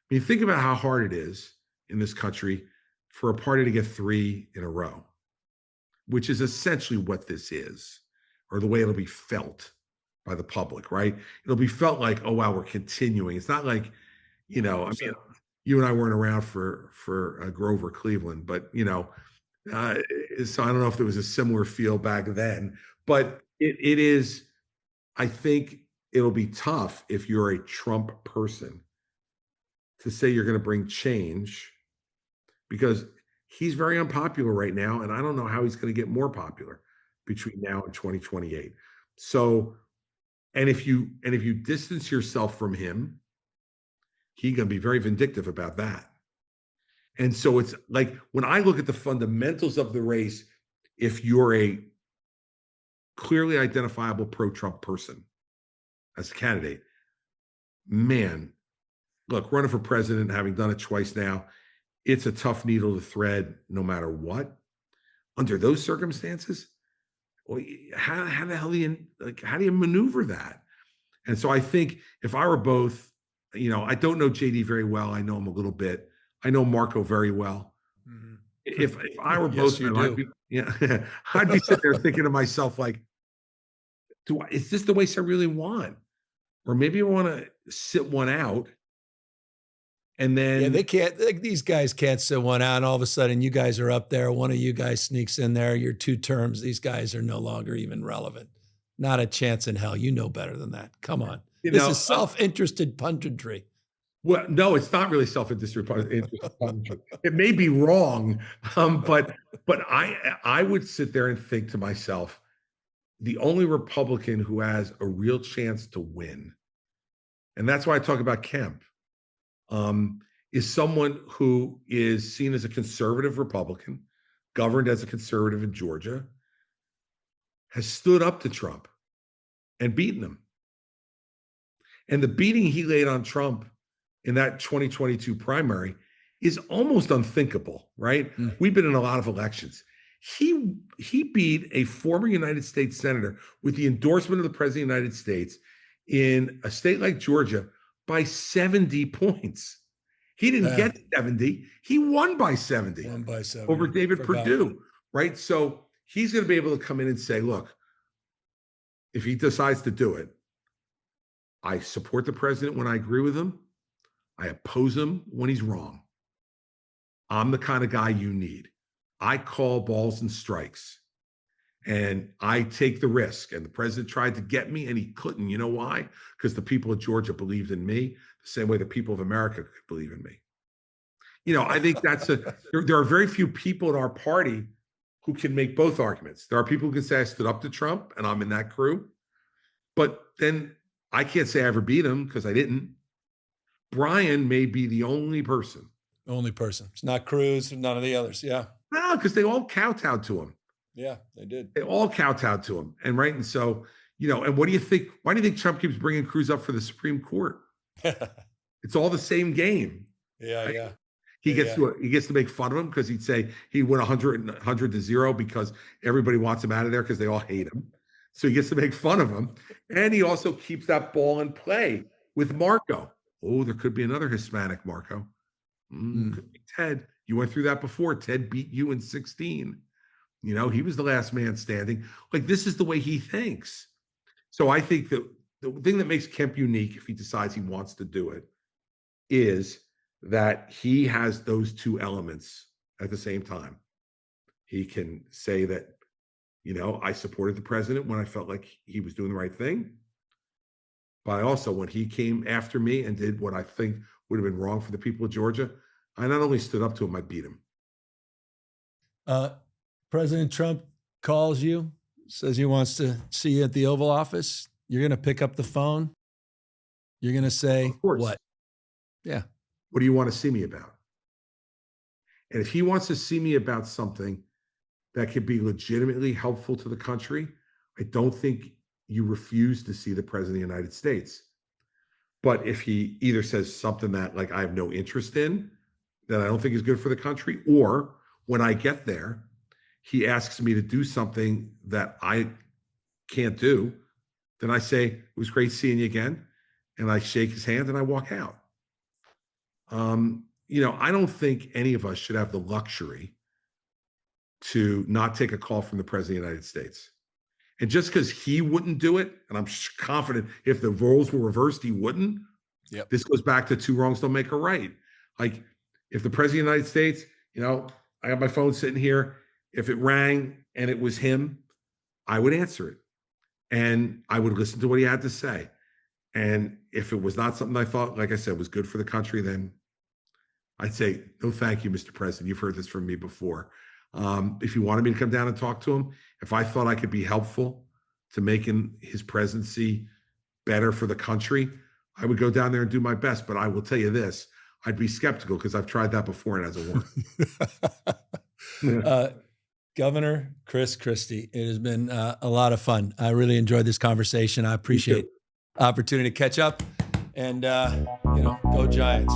think about how hard it is in this country for a party to get 3 in a row, which is essentially what this is, or the way it'll be felt by the public, right? It'll be felt like, oh, wow, we're continuing. It's not like, you and I weren't around for Grover Cleveland, but, so I don't know if there was a similar feel back then, but it is, I think it'll be tough if you're a Trump person to say you're going to bring change, because he's very unpopular right now. And I don't know how he's going to get more popular between now and 2028. So, and if you distance yourself from him, he's going to be very vindictive about that. And so it's like, when I look at the fundamentals of the race, if you're a clearly identifiable pro-Trump person as a candidate, man, look, running for president, having done it twice now, it's a tough needle to thread no matter what. Under those circumstances, how the hell do you maneuver that? And so I think if I were both, I don't know JD very well. I know him a little bit. I know Marco very well. Mm-hmm. If I were both, I'd be sitting there thinking to myself, like, is this the race I really want? Or maybe I want to sit one out. And then they can't, these guys can't sit one out. And all of a sudden you guys are up there. One of you guys sneaks in there, your 2 terms. These guys are no longer even relevant. Not a chance in hell. You know better than that. Come on. This is self-interested punditry. Well, no, it's not really self-interest Republican. It may be wrong, but I would sit there and think to myself, the only Republican who has a real chance to win, and that's why I talk about Kemp, is someone who is seen as a conservative Republican, governed as a conservative in Georgia, has stood up to Trump and beaten him. And the beating he laid on Trump in that 2022 primary is almost unthinkable, right? We've been in a lot of elections. He beat a former United States senator with the endorsement of the president of the United States in a state like Georgia by 70 points. He didn't get 70. He won by 70. Won by 70. Over David Perdue, right? So he's going to be able to come in and say, look, if he decides to do it, I support the president when I agree with him. I oppose him when he's wrong. I'm the kind of guy you need. I call balls and strikes, and I take the risk. And the president tried to get me, and he couldn't. You know why? Because the people of Georgia believed in me the same way the people of America could believe in me. You know, I think there are very few people in our party who can make both arguments. There are people who can say I stood up to Trump, and I'm in that crew. But then I can't say I ever beat him because I didn't. Brian may be the only person. Only person. It's not Cruz, none of the others. Yeah. No, because they all kowtowed to him. Yeah, they did. They all kowtowed to him. And right. And so, you know, and what do you think? Why do you think Trump keeps bringing Cruz up for the Supreme Court? It's all the same game. Yeah, right? Yeah. He gets to make fun of him because he'd say he went 100 to 0 because everybody wants him out of there because they all hate him. So he gets to make fun of him. And he also keeps that ball in play with Marco. Oh, there could be another Hispanic Marco. Could be Ted. You went through that before. Ted beat you in 2016. You know, he was the last man standing. Like, this is the way he thinks. So I think that the thing that makes Kemp unique, if he decides he wants to do it, is that he has those two elements at the same time. He can say that, you know, I supported the president when I felt like he was doing the right thing. But I also, when he came after me and did what I think would have been wrong for the people of Georgia, I not only stood up to him, I beat him. President Trump calls you, says he wants to see you at the Oval Office. You're going to pick up the phone. You're going to say, what? Yeah. What do you want to see me about? And if he wants to see me about something that could be legitimately helpful to the country, I don't think you refuse to see the president of the United States. But if he either says something that, like, I have no interest in, that I don't think is good for the country, or when I get there, he asks me to do something that I can't do, then I say, it was great seeing you again. And I shake his hand and I walk out. You know, I don't think any of us should have the luxury to not take a call from the president of the United States. And just because he wouldn't do it, and I'm confident if the roles were reversed, he wouldn't. Yep. This goes back to two wrongs don't make a right. Like, if the president of the United States, you know, I have my phone sitting here. If it rang and it was him, I would answer it. And I would listen to what he had to say. And if it was not something I thought, like I said, was good for the country, then I'd say, no, thank you, Mr. President. You've heard this from me before. If you wanted me to come down and talk to him, if I thought I could be helpful to making his presidency better for the country, I would go down there and do my best. But I will tell you this, I'd be skeptical because I've tried that before and it hasn't worked. Governor Chris Christie, it has been a lot of fun. I really enjoyed this conversation. I appreciate the opportunity to catch up and, you know, go Giants.